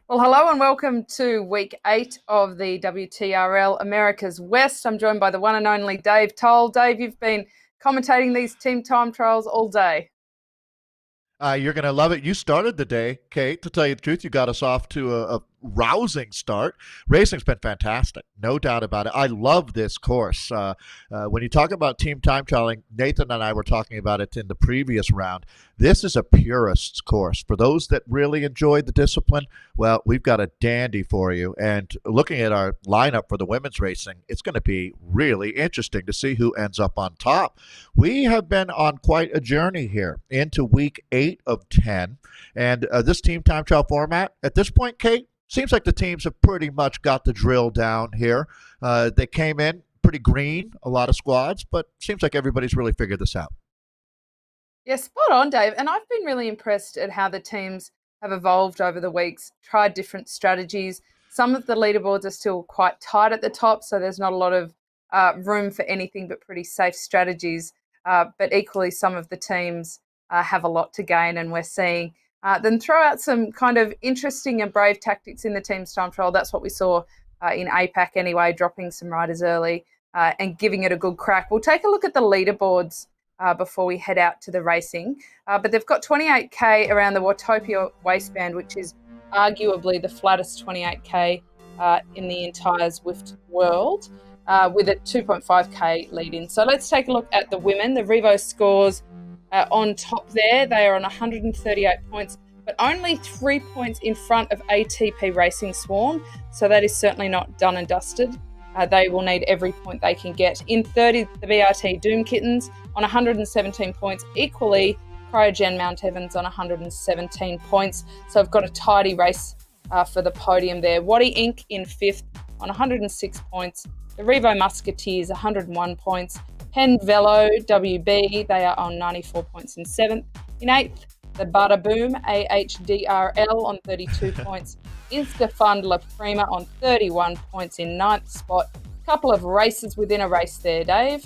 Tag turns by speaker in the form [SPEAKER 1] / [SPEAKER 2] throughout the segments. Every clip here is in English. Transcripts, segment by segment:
[SPEAKER 1] Well, hello and welcome to week 8 of the WTRL America's West. I'm joined by the one and only Dave Towle. Dave, you've been commentating these team time trials all day.
[SPEAKER 2] You're going to love it. You started the day, Kate. To tell you the truth, you got us off to a rousing start. Racing's been fantastic, no doubt about it. I love this course. When you talk about team time trialing, Nathan and I were talking about it in the previous round. This is a purist's course. For those that really enjoy the discipline, well, we've got a dandy for you. And looking at our lineup for the women's racing, it's going to be really interesting to see who ends up on top. We have been on quite a journey here into week 8 of 10. And this team time trial format, at this point, Kate, seems like the teams have pretty much got the drill down here. They came in pretty green, a lot of squads, but seems like everybody's really figured this out.
[SPEAKER 1] Yeah, spot on, Dave. And I've been really impressed at how the teams have evolved over the weeks, tried different strategies. Some of the leaderboards are still quite tight at the top, so there's not a lot of room for anything but pretty safe strategies. But equally, some of the teams have a lot to gain, and we're seeing them throw out some kind of interesting and brave tactics in the team's time trial. That's what we saw in APAC anyway, dropping some riders early and giving it a good crack. We'll take a look at the leaderboards before we head out to the racing. But they've got 28K around the Watopia waistband, which is arguably the flattest 28K in the entire Zwift world, with a 2.5K lead-in. So let's take a look at the women. The Revo scores on top there. They are on 138 points, but only 3 points in front of ATP Racing Swarm. So that is certainly not done and dusted. They will need every point they can get. In 30, the BRT Doom Kittens on 117 points. Equally, Cryogen Mount Evans on 117 points. So I've got a tidy race for the podium there. Waddy Inc. in 5th on 106 points. The Revo Musketeers, 101 points. Penn Velo WB, they are on 94 points in 7th. In 8th, the Bada Boom AHDRL on 32 points. Instafund La Prima on 31 points in 9th spot. Couple of races within a race there, Dave.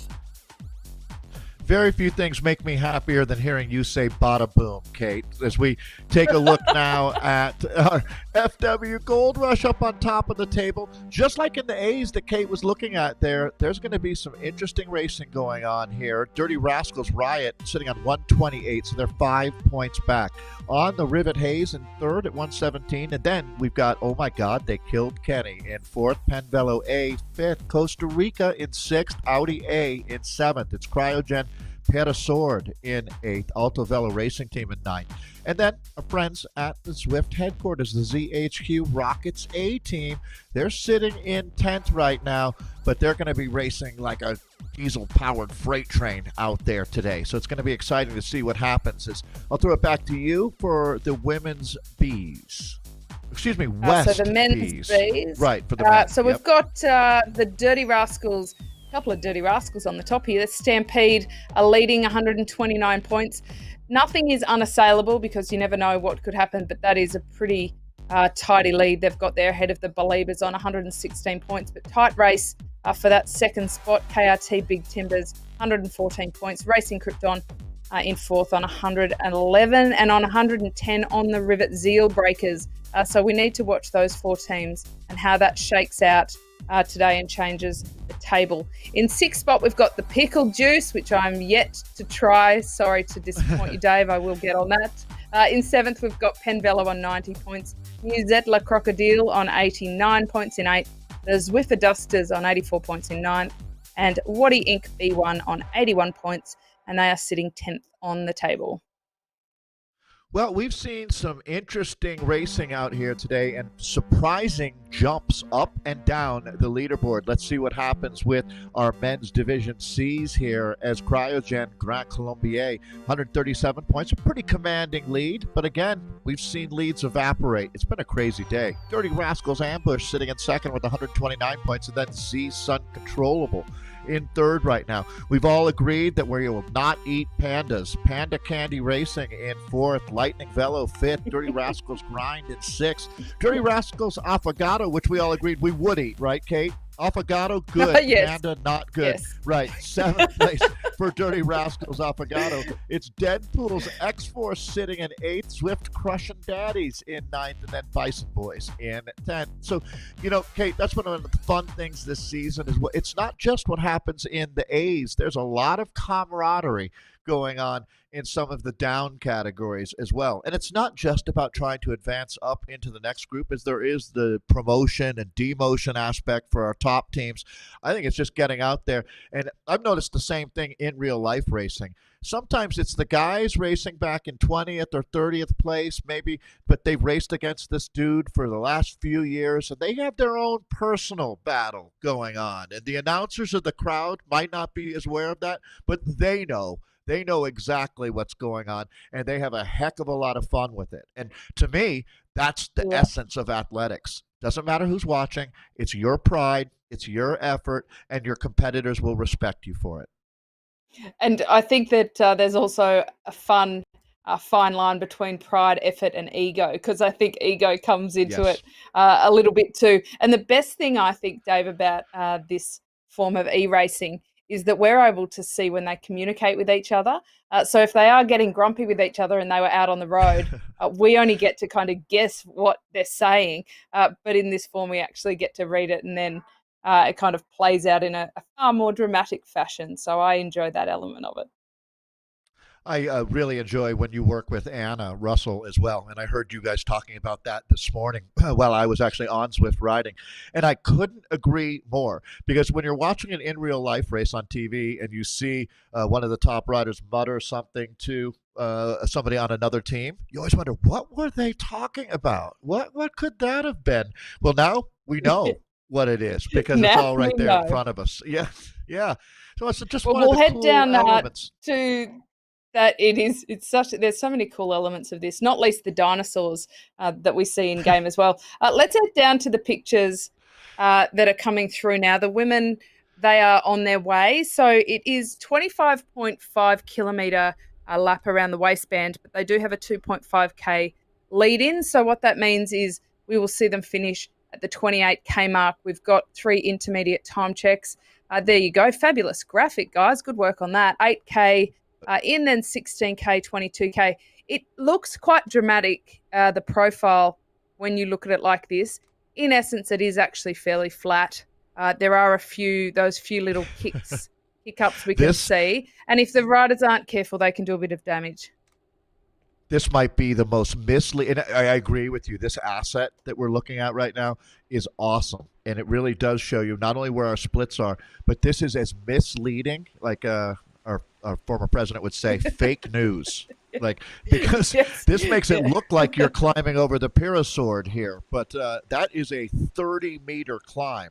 [SPEAKER 2] Very few things make me happier than hearing you say bada boom, Kate, as we take a look now at our FW Gold Rush up on top of the table. Just like in the A's that Kate was looking at there, there's going to be some interesting racing going on here. Dirty Rascals Riot sitting on 128, so they're 5 points back. On the Rivet Hayes in 3rd at 117, and then we've got, oh my God, they killed Kenny in 4th, Penn Velo A, 5th, Costa Rica in 6th, Audi A in 7th. It's Cryogen Petasord in 8th, Alto Velo Racing Team in 9th. And then our friends at the Zwift headquarters, the ZHQ Rockets A team, they're sitting in 10th right now, but they're going to be racing like a diesel-powered freight train out there today. So it's going to be exciting to see what happens. I'll throw it back to you for the women's bees. Excuse me, West
[SPEAKER 1] So the men's bees.
[SPEAKER 2] Right, for the men.
[SPEAKER 1] So we've got the Dirty Rascals, a couple of Dirty Rascals on the top here. The Stampede are leading 129 points. Nothing is unassailable because you never know what could happen, but that is a pretty tidy lead they've got there ahead of the Believers on 116 points. But tight race for that second spot. KRT Big Timbers, 114 points. Racing Krypton in 4th on 111 and on 110 on the Rivet Zeal Breakers. So we need to watch those 4 teams and how that shakes out today and changes the table. In 6th spot, we've got the Pickle Juice, which I'm yet to try. Sorry to disappoint you, Dave. I will get on that. In 7th, we've got Penn Velo on 90 points. New Zetla Crocodile on 89 points in 8th. The Zwiffer Dusters on 84 points in 9th. And Waddy Inc. B1 on 81 points. And they are sitting 10th on the table.
[SPEAKER 2] Well, we've seen some interesting racing out here today and surprising jumps up and down the leaderboard. Let's see what happens with our men's Division C's here as Cryogen Grand Colombier, 137 points, a pretty commanding lead. But again, we've seen leads evaporate. It's been a crazy day. Dirty Rascals Ambush sitting in second with 129 points, and then Z Sun Controllable in third right now. We've all agreed that we will not eat pandas. Panda Candy Racing in fourth, Lightning Velo fifth, Dirty Rascals Grind in sixth, Dirty Rascals Affogato, which we all agreed we would eat, right, Kate? Affogato, good.
[SPEAKER 1] Yes.
[SPEAKER 2] Panda, not good.
[SPEAKER 1] Yes.
[SPEAKER 2] Right. Seventh place for Dirty Rascals Affogato. It's Deadpool's X-Force sitting in eighth, Zwift Crushing Daddies in ninth, and then Bison Boys in 10th. So, Kate, that's one of the fun things this season is it's not just what happens in the A's. There's a lot of camaraderie going on in some of the down categories as well. And it's not just about trying to advance up into the next group, as there is the promotion and demotion aspect for our top teams. I think it's just getting out there. And I've noticed the same thing in real life racing. Sometimes it's the guys racing back in 20th or 30th place, maybe, but they've raced against this dude for the last few years, and they have their own personal battle going on. And the announcers of the crowd might not be as aware of that, but they know. They know exactly what's going on, and they have a heck of a lot of fun with it. And to me, that's the essence of athletics. Doesn't matter who's watching. It's your pride, it's your effort, and your competitors will respect you for it.
[SPEAKER 1] And I think that there's also a fine line between pride, effort, and ego, because I think ego comes into it a little bit too. And the best thing I think, Dave, about this form of e-racing is that we're able to see when they communicate with each other. So if they are getting grumpy with each other and they were out on the road, we only get to kind of guess what they're saying. But in this form, we actually get to read it, and then it kind of plays out in a far more dramatic fashion. So I enjoy that element of it.
[SPEAKER 2] I really enjoy when you work with Anna Russell as well. And I heard you guys talking about that this morning while I was actually on Zwift riding. And I couldn't agree more, because when you're watching an in real life race on TV and you see one of the top riders mutter something to somebody on another team, you always wonder, what were they talking about? What could that have been? Well, now we know what it is, because it's all right there in front of us. Yeah. So it's just one of the cool elements.
[SPEAKER 1] To that there's so many cool elements of this, not least the dinosaurs that we see in game as well. Let's head down to the pictures that are coming through now. The women, they are on their way. So it is 25.5 kilometre lap around the waistband, but they do have a 2.5k lead in. So what that means is we will see them finish at the 28k mark. We've got 3 intermediate time checks. There you go. Fabulous graphic, guys. Good work on that. 8k in, then 16k, 22k. It looks quite dramatic, the profile, when you look at it like this. In essence, it is actually fairly flat. There are those few little hiccups we can see. And if the riders aren't careful, they can do a bit of damage.
[SPEAKER 2] This might be the most misleading. And I agree with you. This asset that we're looking at right now is awesome. And it really does show you not only where our splits are, but this is as misleading, like our former president would say, fake news. Like, because this makes it look like you're climbing over the Pyrosaur here. But that is a 30-meter climb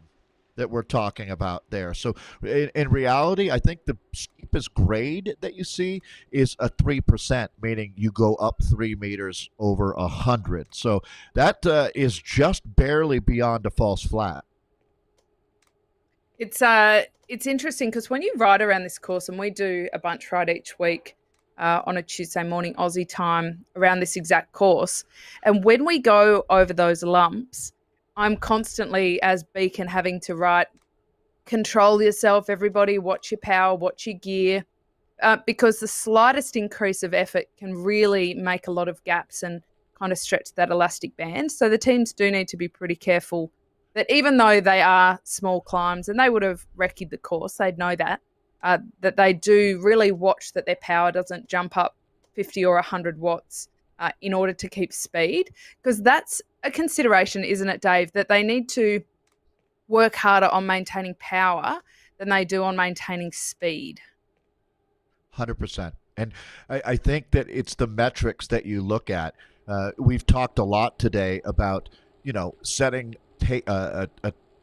[SPEAKER 2] that we're talking about there. So in reality, I think the steepest grade that you see is a 3%, meaning you go up 3 meters over 100. So that is just barely beyond a false flat.
[SPEAKER 1] It's interesting because when you ride around this course, and we do a bunch ride each week on a Tuesday morning Aussie time around this exact course, and when we go over those lumps, I'm constantly, as Beacon, having to write, control yourself, everybody, watch your power, watch your gear, because the slightest increase of effort can really make a lot of gaps and kind of stretch that elastic band. So the teams do need to be pretty careful that even though they are small climbs, and they would have recce'd the course, they'd know that, that they do really watch that their power doesn't jump up 50 or 100 watts in order to keep speed, because that's a consideration, isn't it, Dave, that they need to work harder on maintaining power than they do on maintaining speed.
[SPEAKER 2] 100%. And I think that it's the metrics that you look at. We've talked a lot today about, setting a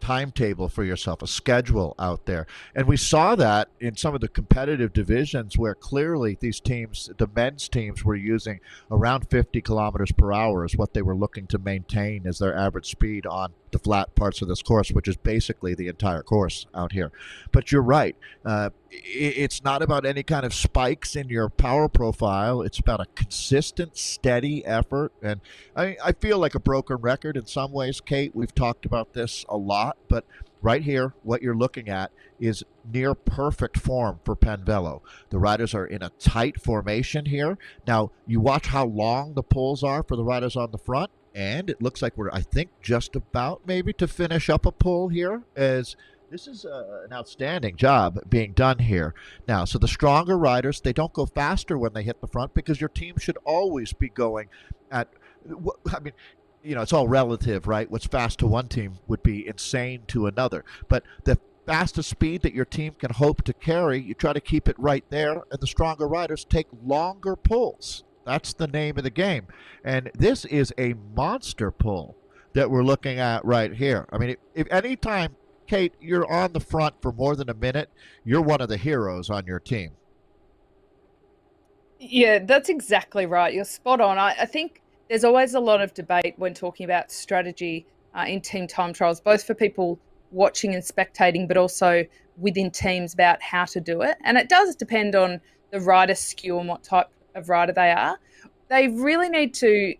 [SPEAKER 2] timetable for yourself, a schedule out there. And we saw that in some of the competitive divisions where clearly these teams, the men's teams, were using around 50 kilometers per hour is what they were looking to maintain as their average speed on the flat parts of this course, which is basically the entire course out here. But you're right. It's not about any kind of spikes in your power profile. It's about a consistent, steady effort. And I feel like a broken record in some ways, Kate. We've talked about this a lot, but right here, what you're looking at is near perfect form for Penvelo. The riders are in a tight formation here. Now, you watch how long the pulls are for the riders on the front, and it looks like we're, I think, just about maybe to finish up a pull here, as this is an outstanding job being done here. Now, so the stronger riders, they don't go faster when they hit the front because your team should always be going at, I mean, it's all relative, right? What's fast to one team would be insane to another. But the fastest speed that your team can hope to carry, you try to keep it right there, and the stronger riders take longer pulls. That's the name of the game. And this is a monster pull that we're looking at right here. I mean, if any time, Kate, you're on the front for more than a minute, you're one of the heroes on your team.
[SPEAKER 1] Yeah, that's exactly right. You're spot on. I think there's always a lot of debate when talking about strategy in team time trials, both for people watching and spectating, but also within teams about how to do it. And it does depend on the rider skew and what type of rider they are. They really need to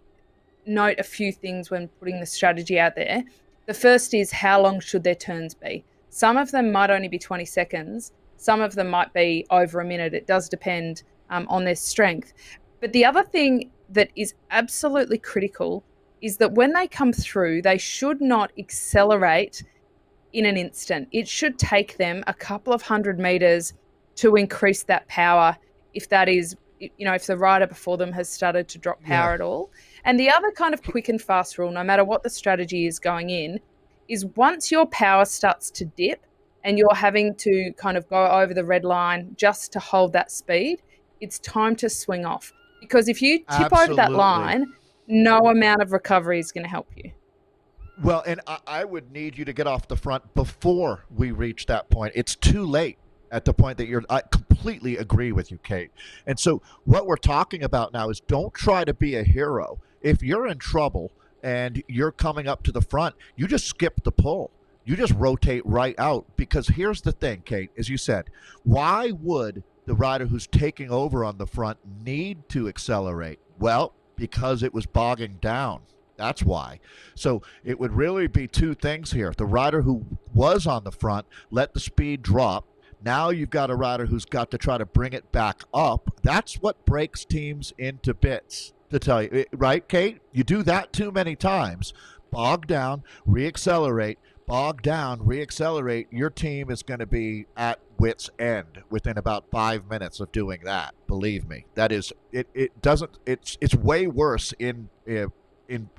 [SPEAKER 1] note a few things when putting the strategy out there. The first is, how long should their turns be? Some of them might only be 20 seconds. Some of them might be over a minute. It does depend on their strength. But the other thing that is absolutely critical is that when they come through, they should not accelerate in an instant. It should take them a couple of 100 meters to increase that power, if that is, if the rider before them has started to drop power at all. And the other kind of quick and fast rule, no matter what the strategy is going in, is once your power starts to dip and you're having to kind of go over the red line just to hold that speed, it's time to swing off. Because if you tip over that line, no amount of recovery is going to help you.
[SPEAKER 2] Well, and I would need you to get off the front before we reach that point. It's too late at the point that I completely agree with you, Kate. And so what we're talking about now is, don't try to be a hero. If you're in trouble and you're coming up to the front, you just skip the pull. You just rotate right out. Because here's the thing, Kate, as you said, why would the rider who's taking over on the front need to accelerate? Well, because it was bogging down. That's why. So it would really be two things here. The rider who was on the front let the speed drop. Now you've got a rider who's got to try to bring it back up. That's what breaks teams into bits, to tell you. Right, Kate? You do that too many times. Bog down, reaccelerate, bog down, reaccelerate. Your team is going to be at wit's end within about 5 minutes of doing that. Believe me. That is, it's way worse in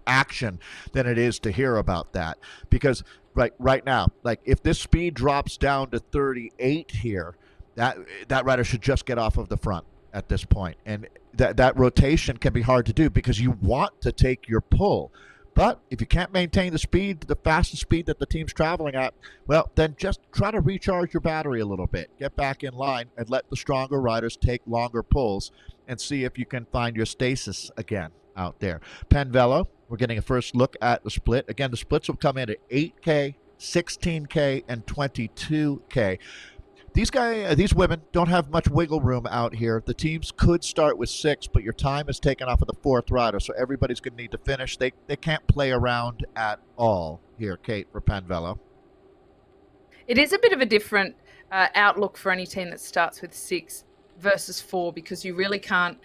[SPEAKER 2] action than it is to hear about that. Because right now, like, if this speed drops down to 38 here, that rider should just get off of the front at this point. And that rotation can be hard to do because you want to take your pull. But if you can't maintain the speed, the fastest speed that the team's traveling at, well, then just try to recharge your battery a little bit. Get back in line and let the stronger riders take longer pulls and see if you can find your stasis again out there. Penvelo, we're getting a first look at the split. Again, the splits will come in at 8K, 16K, and 22K. These women don't have much wiggle room out here. The teams could start with 6, but your time is taken off of the 4th rider, so everybody's going to need to finish. They can't play around at all here, Kate, for Penvelo.
[SPEAKER 1] It is a bit of a different outlook for any team that starts with 6 versus 4, because you really can't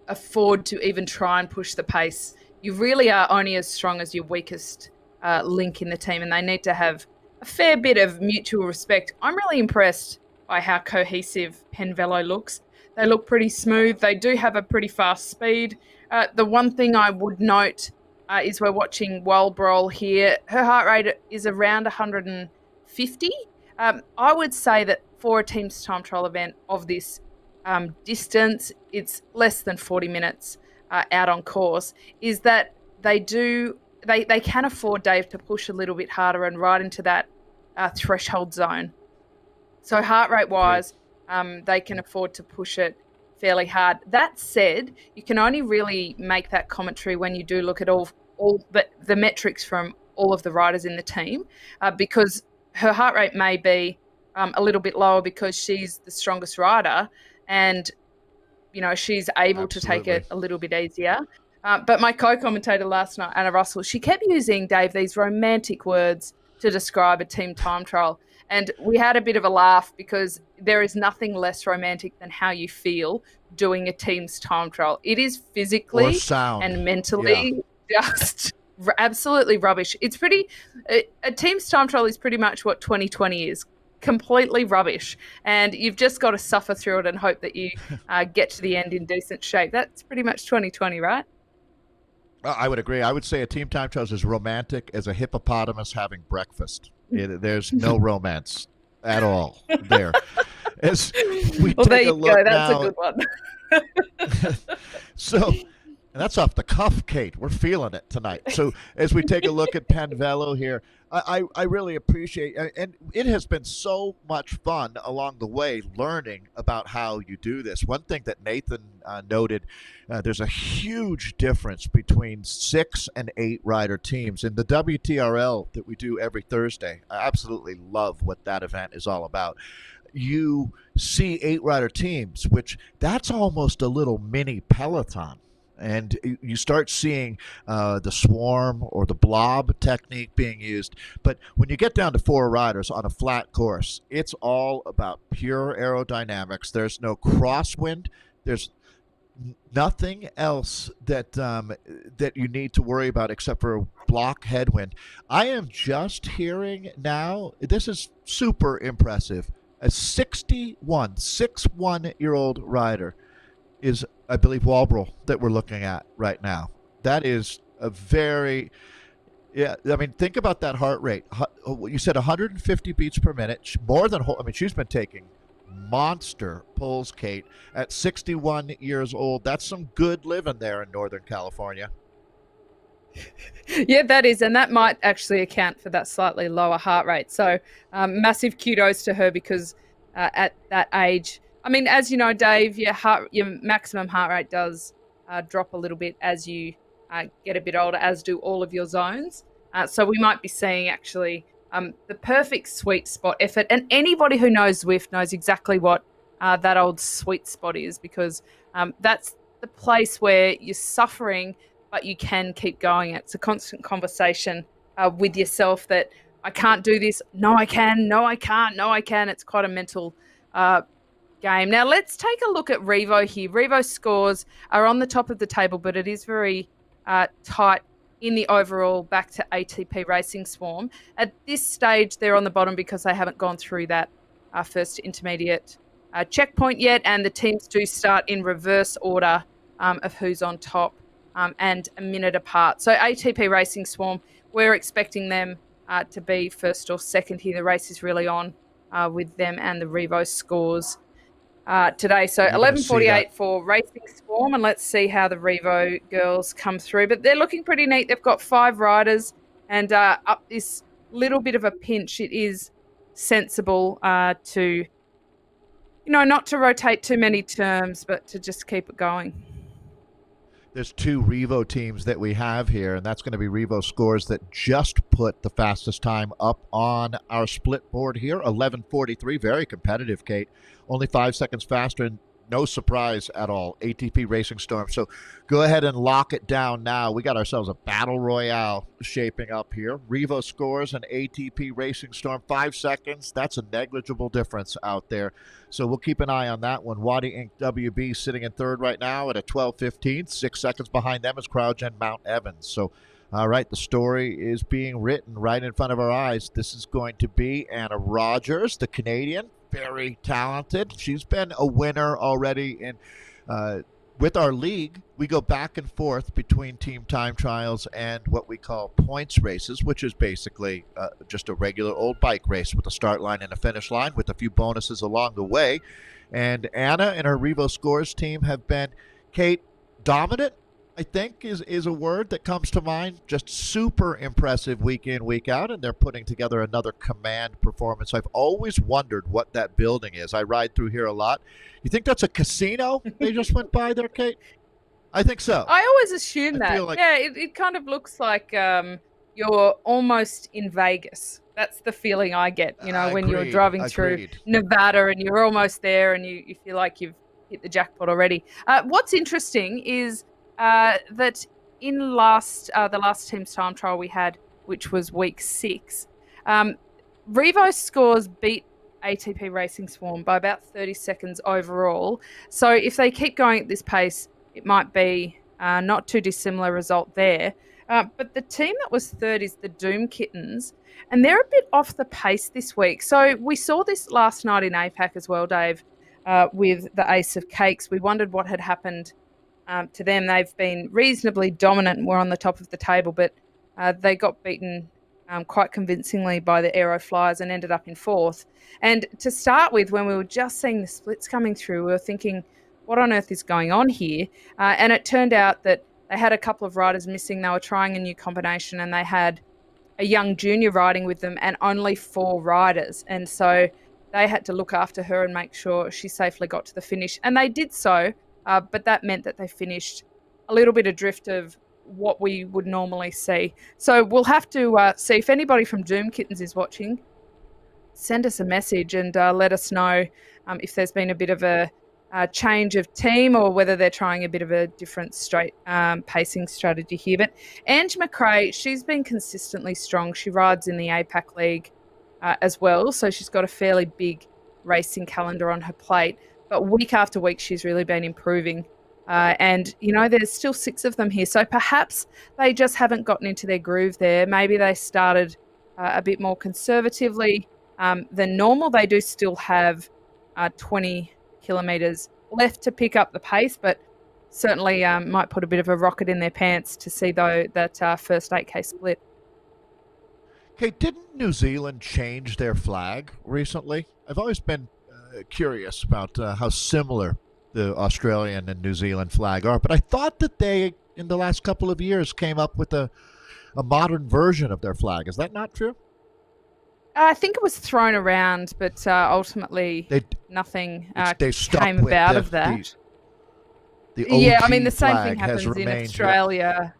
[SPEAKER 1] afford to even try and push the pace. You really are only as strong as your weakest link in the team, and they need to have a fair bit of mutual respect. I'm really impressed by how cohesive Penvelo looks. They look pretty smooth. They do have a pretty fast speed. The one thing I would note is we're watching Walbrol here. Her heart rate is around 150. I would say that for a team's time trial event of this distance, it's less than 40 minutes out on course, is that they can afford, Dave, to push a little bit harder and right into that threshold zone. So heart rate wise, they can afford to push it fairly hard. That said, you can only really make that commentary when you do look at all the metrics from all of the riders in the team, because her heart rate may be a little bit lower because she's the strongest rider and, she's able to take it a little bit easier. But my co-commentator last night, Anna Russell, she kept using, Dave, these romantic words to describe a team time trial. And we had a bit of a laugh because there is nothing less romantic than how you feel doing a team's time trial. It is physically and mentally just absolutely rubbish. It's a team's time trial is pretty much what 2020 is. Completely rubbish. And you've just got to suffer through it and hope that you get to the end in decent shape. That's pretty much 2020, right?
[SPEAKER 2] I would agree. I would say a team time trial is as romantic as a hippopotamus having breakfast. There's no romance at all there. As we
[SPEAKER 1] there
[SPEAKER 2] take
[SPEAKER 1] you
[SPEAKER 2] a look
[SPEAKER 1] go. That's
[SPEAKER 2] now,
[SPEAKER 1] a good one.
[SPEAKER 2] So, and that's off the cuff, Kate. We're feeling it tonight. So as we take a look at Penn Velo here, I really appreciate, and it has been so much fun along the way learning about how you do this. One thing that Nathan noted, there's a huge difference between 6 and 8 rider teams. In the WTRL that we do every Thursday, I absolutely love what that event is all about. You see 8 rider teams, which that's almost a little mini Peloton. And you start seeing the swarm or the blob technique being used. But when you get down to 4 riders on a flat course, it's all about pure aerodynamics. There's no crosswind. There's nothing else that that you need to worry about except for a block headwind. I am just hearing now, this is super impressive, a 61-year-old rider is, I believe, Walbrell that we're looking at right now. That is a very, think about that heart rate. You said 150 beats per minute, more than, she's been taking monster pulls, Kate, at 61 years old. That's some good living there in Northern California.
[SPEAKER 1] Yeah, that is, and that might actually account for that slightly lower heart rate. So massive kudos to her because at that age, as you know, Dave, your maximum heart rate does drop a little bit as you get a bit older, as do all of your zones. So we might be seeing actually the perfect sweet spot effort. And anybody who knows Zwift knows exactly what that old sweet spot is, because that's the place where you're suffering, but you can keep going. It's a constant conversation with yourself that I can't do this. No, I can. No, I can't. No, I can. It's quite a mental game. Now let's take a look at Revo here. Revo's scores are on the top of the table, but it is very tight in the overall back to ATP Racing Swarm. At this stage, they're on the bottom because they haven't gone through that first intermediate checkpoint yet, and the teams do start in reverse order of who's on top and a minute apart. So ATP Racing Swarm, we're expecting them to be first or second here. The race is really on with them and the Revo scores today. So 11:48 for Racing Swarm, and let's see how the Revo girls come through. But they're looking pretty neat. They've got 5 riders, and up this little bit of a pinch, it is sensible to, not to rotate too many terms, but to just keep it going.
[SPEAKER 2] There's 2 Revo teams that we have here, and that's going to be Revo scores that just put the fastest time up on our split board here, 11:43. Very competitive, Kate. Only 5 seconds faster, and no surprise at all, ATP Racing Storm. So go ahead and lock it down now. We got ourselves a battle royale shaping up here. Revo scores and ATP Racing Storm, 5 seconds. That's a negligible difference out there. So we'll keep an eye on that one. Wadi Inc. WB sitting in third right now at a 12:15. 6 seconds behind them is CrowdGen Mount Evans. So, all right, the story is being written right in front of our eyes. This is going to be Anna Rogers, the Canadian, very talented. She's been a winner already in with our league, we go back and forth between team time trials and what we call points races, which is basically just a regular old bike race with a start line and a finish line with a few bonuses along the way. And Anna and her Revo Scores team have been, Kate, dominant, I think is a word that comes to mind. Just super impressive week in, week out, and they're putting together another command performance. I've always wondered what that building is. I ride through here a lot. You think that's a casino they just went by there, Kate? I think so.
[SPEAKER 1] I always assume that.
[SPEAKER 2] Like...
[SPEAKER 1] Yeah, it kind of looks like you're almost in Vegas. That's the feeling I get, when you're driving through Nevada and you're almost there and you feel like you've hit the jackpot already. What's interesting is that in the last team's time trial we had, which was week 6, Revo Scores beat ATP Racing Swarm by about 30 seconds overall. So if they keep going at this pace, it might be not too dissimilar result there. But the team that was third is the Doom Kittens, and they're a bit off the pace this week. So we saw this last night in APAC as well, Dave, with the Ace of Cakes. We wondered what had happened to them. They've been reasonably dominant and were on the top of the table, but they got beaten quite convincingly by the Aero Flyers and ended up in 4th. And to start with, when we were just seeing the splits coming through, we were thinking, what on earth is going on here? And it turned out that they had a couple of riders missing. They were trying a new combination and they had a young junior riding with them and only 4 riders. And so they had to look after her and make sure she safely got to the finish. And they did so, but that meant that they finished a little bit adrift of what we would normally see. So we'll have to see if anybody from Doom Kittens is watching, send us a message and let us know if there's been a bit of a change of team or whether they're trying a bit of a different straight pacing strategy here. But Ange McRae, she's been consistently strong. She rides in the APAC League as well, so she's got a fairly big racing calendar on her plate. But week after week, she's really been improving. And, there's still 6 of them here. So perhaps they just haven't gotten into their groove there. Maybe they started a bit more conservatively than normal. They do still have 20 kilometres left to pick up the pace, but certainly might put a bit of a rocket in their pants to see, though, that first 8K split.
[SPEAKER 2] Hey, didn't New Zealand change their flag recently? I've always been curious about how similar the Australian and New Zealand flag are, but I thought that they, in the last couple of years, came up with a modern version of their flag. Is that not true?
[SPEAKER 1] I think it was thrown around, but ultimately nothing came about of that.
[SPEAKER 2] The OG
[SPEAKER 1] the same thing
[SPEAKER 2] flag has
[SPEAKER 1] happens in
[SPEAKER 2] remained,
[SPEAKER 1] Australia.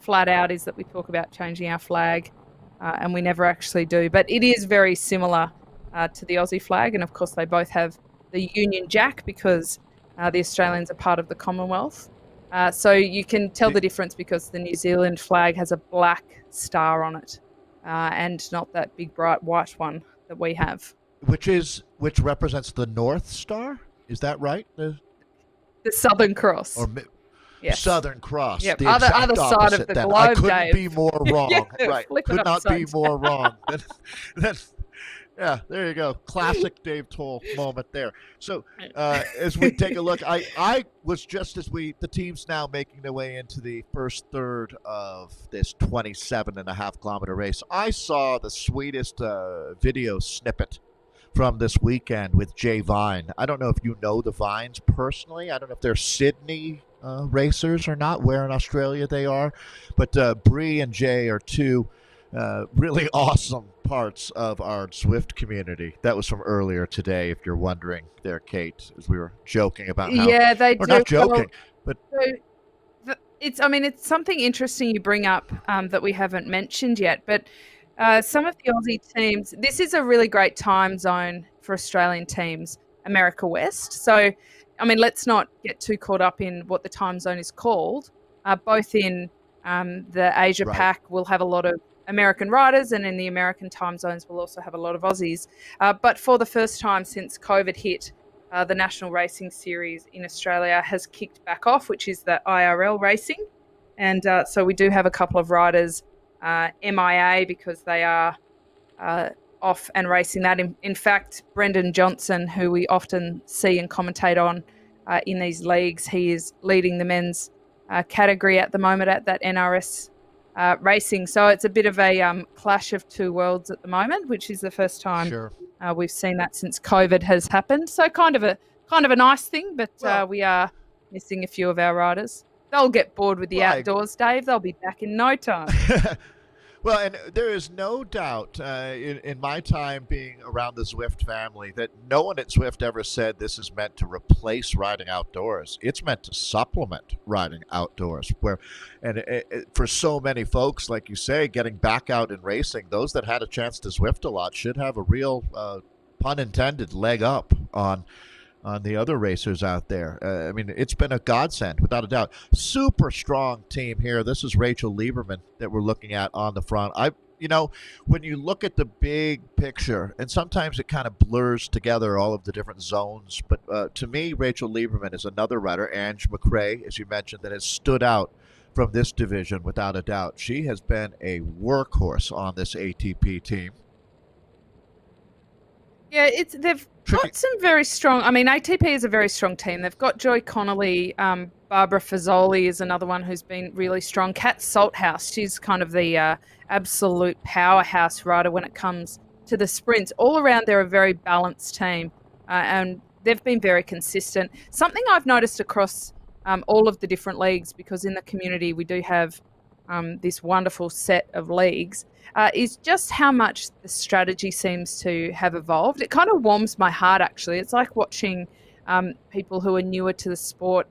[SPEAKER 1] Flat out is that we talk about changing our flag, and we never actually do. But it is very similar to the Aussie flag, and of course they both have the Union Jack because the Australians are part of the Commonwealth. So you can tell the difference because the New Zealand flag has a black star on it. And not that big bright white one that we have,
[SPEAKER 2] which represents the North Star. Is that right?
[SPEAKER 1] The Southern Cross,
[SPEAKER 2] yes. Southern Cross.
[SPEAKER 1] Yep.
[SPEAKER 2] The
[SPEAKER 1] other side of the globe.
[SPEAKER 2] I couldn't
[SPEAKER 1] Dave.
[SPEAKER 2] be more wrong. Right, could not be
[SPEAKER 1] down.
[SPEAKER 2] more wrong. Yeah, there you go. Classic Dave Towle moment there. So as we take a look, I was just as the team's now making their way into the first third of this 27.5-kilometer race. I saw the sweetest video snippet from this weekend with Jay Vine. I don't know if you know the Vines personally. I don't know if they're Sydney racers or not, where in Australia they are. But Bree and Jay are 2 really awesome parts of our Zwift community. That was from earlier today, if you're wondering there, Kate, as we were joking about how...
[SPEAKER 1] Yeah, they do.
[SPEAKER 2] Not joking, but...
[SPEAKER 1] It's something interesting you bring up that we haven't mentioned yet, but some of the Aussie teams, this is a really great time zone for Australian teams, America West. So, let's not get too caught up in what the time zone is called. Both in the Asia Pac, we'll have a lot of American riders, and in the American time zones we'll also have a lot of Aussies. But for the first time since COVID hit, the National Racing Series in Australia has kicked back off, which is the IRL racing. And so we do have a couple of riders MIA because they are off and racing that. In fact, Brendan Johnson, who we often see and commentate on in these leagues. He is leading the men's category at the moment at that NRS racing. So it's a bit of a clash of two worlds at the moment, which is the first time
[SPEAKER 2] Sure.
[SPEAKER 1] we've seen that since COVID has happened. So kind of a nice thing, but we are missing a few of our riders. They'll get bored with the outdoors, Dave. They'll be back in no time.
[SPEAKER 2] Well, and there is no doubt in my time being around the Zwift family that no one at Zwift ever said this is meant to replace riding outdoors. It's meant to supplement riding outdoors. For so many folks, like you say, getting back out and racing, those that had a chance to Zwift a lot should have a real, pun intended, leg up on the other racers out there. I mean, it's been a godsend, without a doubt. Super strong team here. This is Rachel Lieberman that we're looking at on the front. When you look at the big picture, and sometimes it kind of blurs together all of the different zones, but to me, Rachel Lieberman is another rider, Ange McRae, as you mentioned, that has stood out from this division without a doubt. She has been a workhorse on this ATP team.
[SPEAKER 1] Yeah, they've got some very strong. I mean, ATP is a very strong team. They've got Joy Connolly, Barbara Fazoli is another one who's been really strong. Kat Salthouse, she's kind of the absolute powerhouse rider when it comes to the sprints. All around, they're a very balanced team, and they've been very consistent. Something I've noticed across all of the different leagues, because in the community we do have this wonderful set of leagues, is just how much the strategy seems to have evolved. It kind of warms my heart, actually. It's like watching people who are newer to the sport,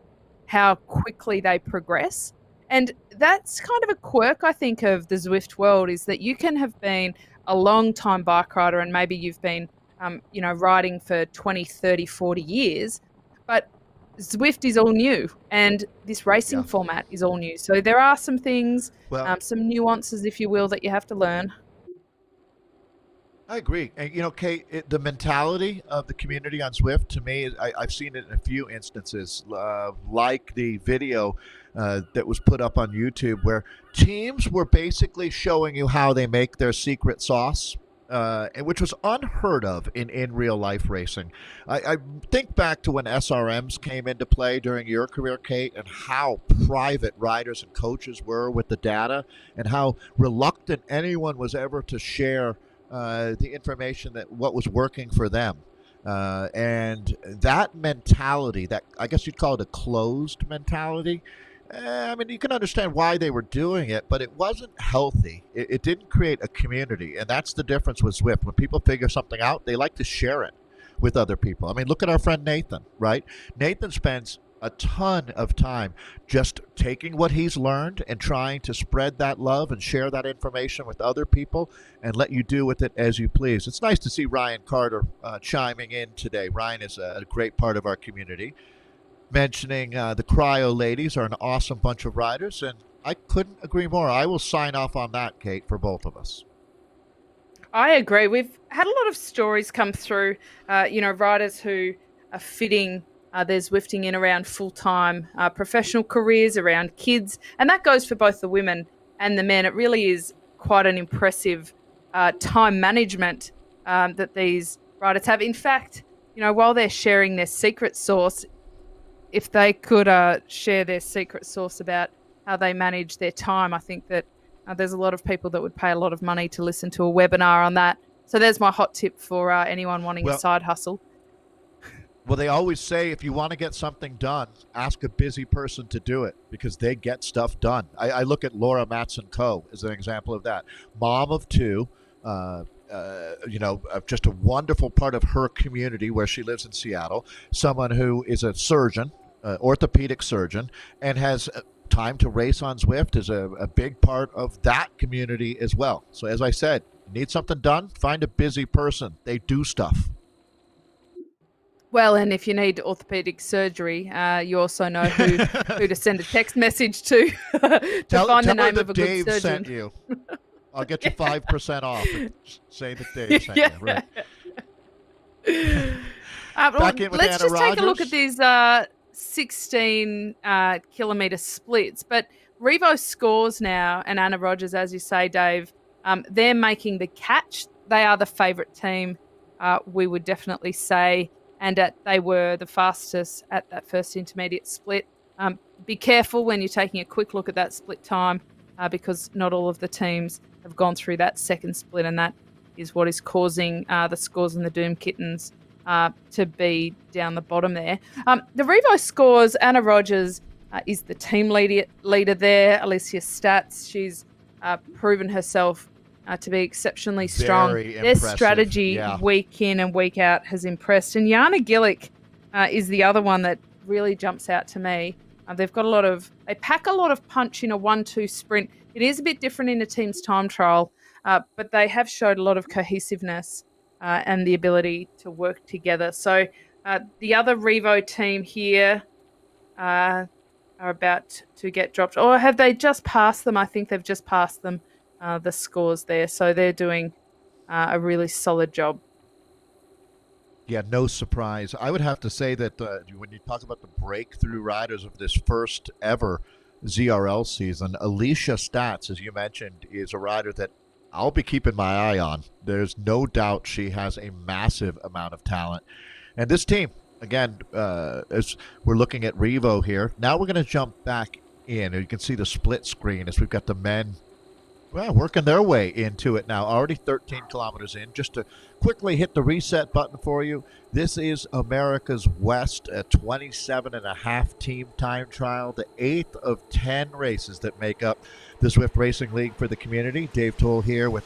[SPEAKER 1] how quickly they progress. And that's kind of a quirk, I think, of the Zwift world, is that you can have been a long time bike rider and maybe you've been, riding for 20, 30, 40 years, but Zwift is all new, and this racing format is all new. So there are some things, some nuances, if you will, that you have to learn.
[SPEAKER 2] I agree. And, Kate, the mentality of the community on Zwift, to me, I've seen it in a few instances, like the video that was put up on YouTube, where teams were basically showing you how they make their secret sauce. Which was unheard of in real life racing. I think back to when SRMs came into play during your career, Kate, and how private riders and coaches were with the data, and how reluctant anyone was ever to share the information that what was working for them. And that mentality, that I guess you'd call it a closed mentality. I mean, you can understand why they were doing it, but it wasn't healthy. It didn't create a community, and that's the difference with Zwift. When people figure something out, they like to share it with other people. I mean, look at our friend Nathan, right? Nathan spends a ton of time just taking what he's learned and trying to spread that love and share that information with other people and let you do with it as you please. It's nice to see Ryan Carter chiming in today. Ryan is a great part of our community. Mentioning the Cryo ladies are an awesome bunch of riders, and I couldn't agree more. I will sign off on that, Kate, for both of us.
[SPEAKER 1] I agree. We've had a lot of stories come through, riders who are fitting their Zwifting in around full-time professional careers, around kids, and that goes for both the women and the men. It really is quite an impressive time management that these riders have. In fact, while they're sharing their secret sauce, if they could share their secret sauce about how they manage their time, I think that there's a lot of people that would pay a lot of money to listen to a webinar on that. So there's my hot tip for anyone wanting a side hustle.
[SPEAKER 2] Well, they always say if you want to get something done, ask a busy person to do it, because they get stuff done. I look at Laura Matson-Coe as an example of that. Mom of two, just a wonderful part of her community where she lives in Seattle, someone who is a surgeon, orthopedic surgeon, and has time to race on Zwift is a big part of that community as well. So as I said, you need something done, find a busy person. They do stuff.
[SPEAKER 1] Well, and if you need orthopedic surgery, you also know who to send a text message to find the name of a
[SPEAKER 2] Dave
[SPEAKER 1] good surgeon.
[SPEAKER 2] Sent you. I'll get you 5% off. Say that Dave sent you. Right.
[SPEAKER 1] Let's just take a look at these 16 kilometre splits. But Revo Scores now, and Anna Rogers, as you say, Dave, they're making the catch. They are the favourite team, we would definitely say. and they were the fastest at that first intermediate split. Be careful when you're taking a quick look at that split time because not all of the teams have gone through that second split, and that is what is causing the scores in the Doom Kittens to be down the bottom there. The Revo scores, Anna Rogers is the team leader there. Alicia Stats, she's proven herself to be exceptionally strong. Their strategy week in and week out has impressed. And Jana Gillick is the other one that really jumps out to me. They've got they pack a lot of punch in a 1-2 sprint. It is a bit different in a team's time trial, but they have showed a lot of cohesiveness and the ability to work together. So the other Revo team here are about to get dropped. Or have they just passed them? I think they've just passed them, the scores there. So they're doing a really solid job.
[SPEAKER 2] Yeah, no surprise. I would have to say that when you talk about the breakthrough riders of this first ever ZRL season, Alicia Stats, as you mentioned, is a rider that I'll be keeping my eye on. There's no doubt she has a massive amount of talent. And this team, again, as we're looking at Revo here, now we're going to jump back in. You can see the split screen as we've got the men working their way into it now. Already 13 kilometers in. Just to quickly hit the reset button for you, this is America's West, a 27.5 team time trial, the 8th of 10 races that make up the Zwift Racing League for the community. Dave Towle here with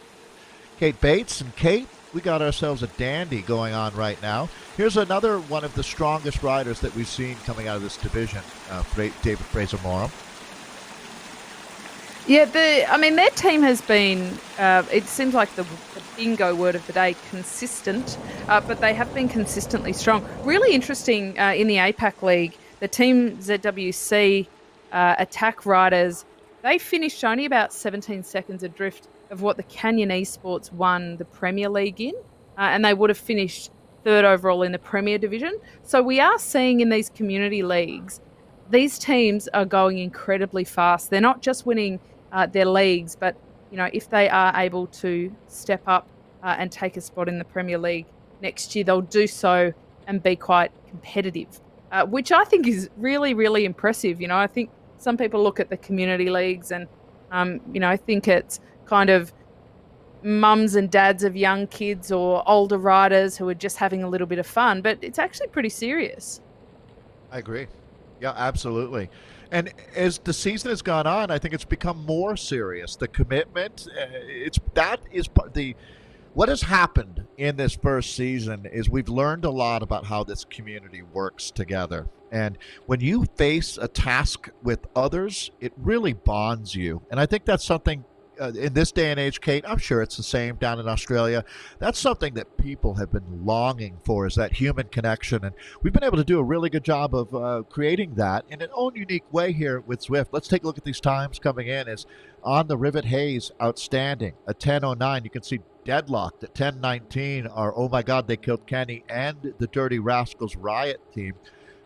[SPEAKER 2] Kate Bates. And Kate, we got ourselves a dandy going on right now. Here's another one of the strongest riders that we've seen coming out of this division, David Fraser-Morum.
[SPEAKER 1] Yeah, their team has been, it seems like the bingo word of the day, consistent, but they have been consistently strong. Really interesting in the APAC League, the Team ZWC attack riders, they finished only about 17 seconds adrift of what the Canyon Esports won the Premier League in, and they would have finished third overall in the Premier Division. So we are seeing in these community leagues, these teams are going incredibly fast. They're not just winning their leagues, but if they are able to step up and take a spot in the Premier League next year, they'll do so and be quite competitive, which I think is really, really impressive. I think some people look at the community leagues and, think it's kind of mums and dads of young kids or older riders who are just having a little bit of fun, but it's actually pretty serious.
[SPEAKER 2] I agree. Yeah, absolutely. And as the season has gone on, I think it's become more serious. The commitment, what has happened in this first season is we've learned a lot about how this community works together. And when you face a task with others, it really bonds you. And I think that's something in this day and age, Kate, I'm sure it's the same down in Australia. That's something that people have been longing for, is that human connection. And we've been able to do a really good job of creating that in an own unique way here with Zwift. Let's take a look at these times coming in. As on the Rivet Haze, outstanding. At 10:09, you can see deadlocked. At 10:19 are Oh My God, They Killed Kenny and the Dirty Rascals Riot team.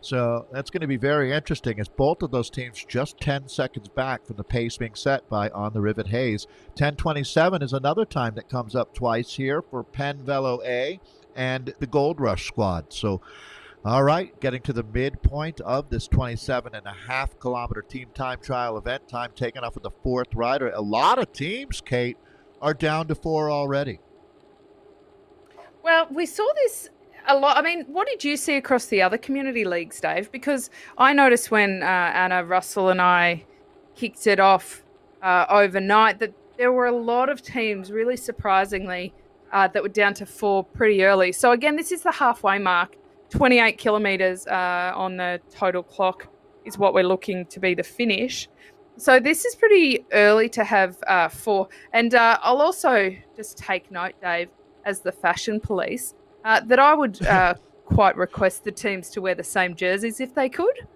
[SPEAKER 2] So that's going to be very interesting, as both of those teams just 10 seconds back from the pace being set by On the Rivet Haze. 10:27 is another time that comes up twice here for Penn Velo A and the Gold Rush squad. So, all right, getting to the midpoint of this 27.5 kilometer team time trial event. Time taken off with the fourth rider. A lot of teams, Kate, are down to 4 already.
[SPEAKER 1] Well, we saw this a lot. I mean, what did you see across the other community leagues, Dave? Because I noticed when Anna, Russell and I kicked it off overnight that there were a lot of teams, really surprisingly, that were down to 4 pretty early. So again, this is the halfway mark. 28 kilometres on the total clock is what we're looking to be the finish. So this is pretty early to have 4. And I'll also just take note, Dave, as the fashion police, that I would quite request the teams to wear the same jerseys if they could.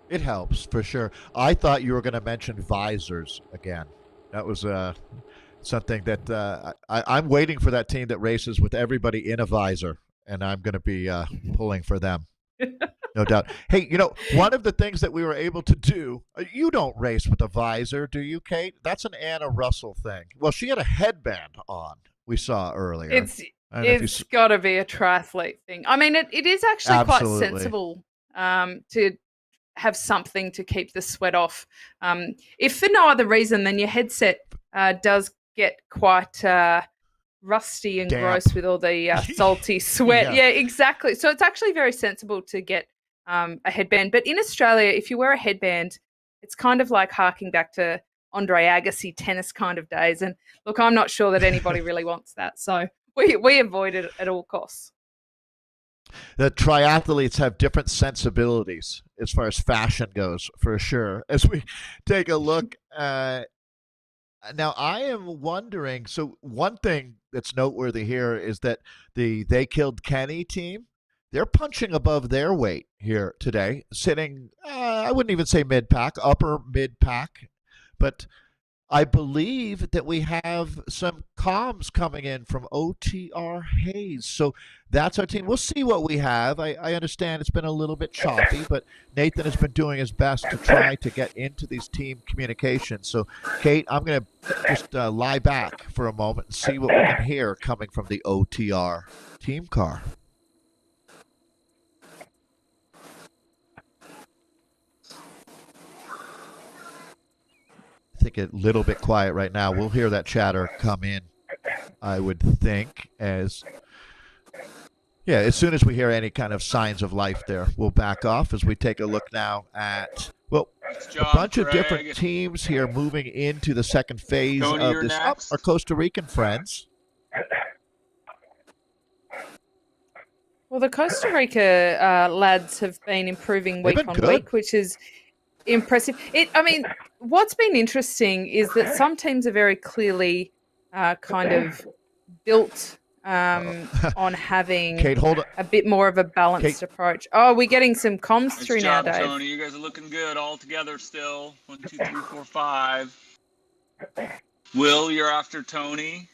[SPEAKER 2] It helps, for sure. I thought you were going to mention visors again. That was something that I'm waiting for, that team that races with everybody in a visor, and I'm going to be pulling for them. No doubt. Hey, one of the things that we were able to do, you don't race with a visor, do you, Kate? That's an Anna Russell thing. Well, she had a headband on, we saw earlier.
[SPEAKER 1] It's got to be a triathlete thing. I mean, it is actually quite sensible to have something to keep the sweat off. If for no other reason than your headset does get quite rusty and
[SPEAKER 2] damp.
[SPEAKER 1] Gross with all the salty sweat. Yeah, exactly. So it's actually very sensible to get a headband. But in Australia, if you wear a headband, it's kind of like harking back to Andre Agassi tennis kind of days. And look, I'm not sure that anybody really wants that. So we avoid it at all costs.
[SPEAKER 2] The triathletes have different sensibilities as far as fashion goes, for sure. As we take a look, now I am wondering. So one thing that's noteworthy here is that the They Killed Kenny team, they're punching above their weight here today, sitting. I wouldn't even say mid pack, upper mid pack, but I believe that we have some comms coming in from OTR Hayes. So that's our team. We'll see what we have. I understand it's been a little bit choppy, but Nathan has been doing his best to try to get into these team communications. So, Kate, I'm going to just lie back for a moment and see what we can hear coming from the OTR team car. I think a little bit quiet right now. We'll hear that chatter come in, I would think, as soon as we hear any kind of signs of life there, we'll back off as we take a look now at, a bunch of different teams here moving into the second phase of this. Our Costa Rican friends.
[SPEAKER 1] Well, the Costa Rica lads have been improving week on week, which is impressive. What's been interesting is that some teams are very clearly kind of built on having
[SPEAKER 2] Kate,
[SPEAKER 1] a bit more of a balanced approach. Oh, we're getting some comms through now, Dave.
[SPEAKER 3] Tony, you guys are looking good all together still. 1, 2, 3, 4, 5. Will, you're after Tony.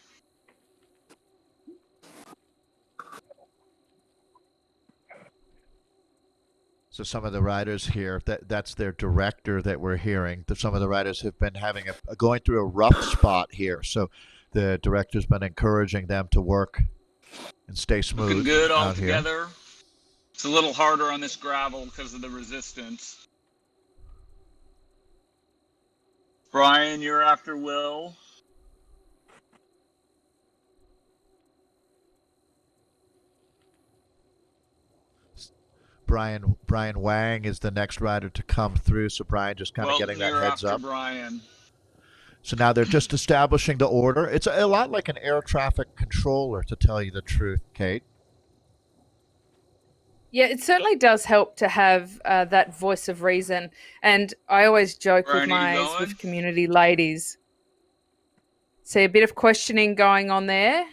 [SPEAKER 2] So some of the riders here, that's their director that we're hearing. Some of the riders have been going through a rough spot here. So the director's been encouraging them to work and stay smooth.
[SPEAKER 3] Looking good all
[SPEAKER 2] together.
[SPEAKER 3] Here. It's a little harder on this gravel because of the resistance. Brian, you're after Will.
[SPEAKER 2] Brian Wang is the next rider to come through. So Brian just kind of getting that heads up.
[SPEAKER 3] Brian.
[SPEAKER 2] So now they're just establishing the order. It's a lot like an air traffic controller, to tell you the truth, Kate.
[SPEAKER 1] Yeah, it certainly does help to have that voice of reason. And I always joke
[SPEAKER 3] Brian,
[SPEAKER 1] with my Zwift community ladies. See a bit of questioning going on there.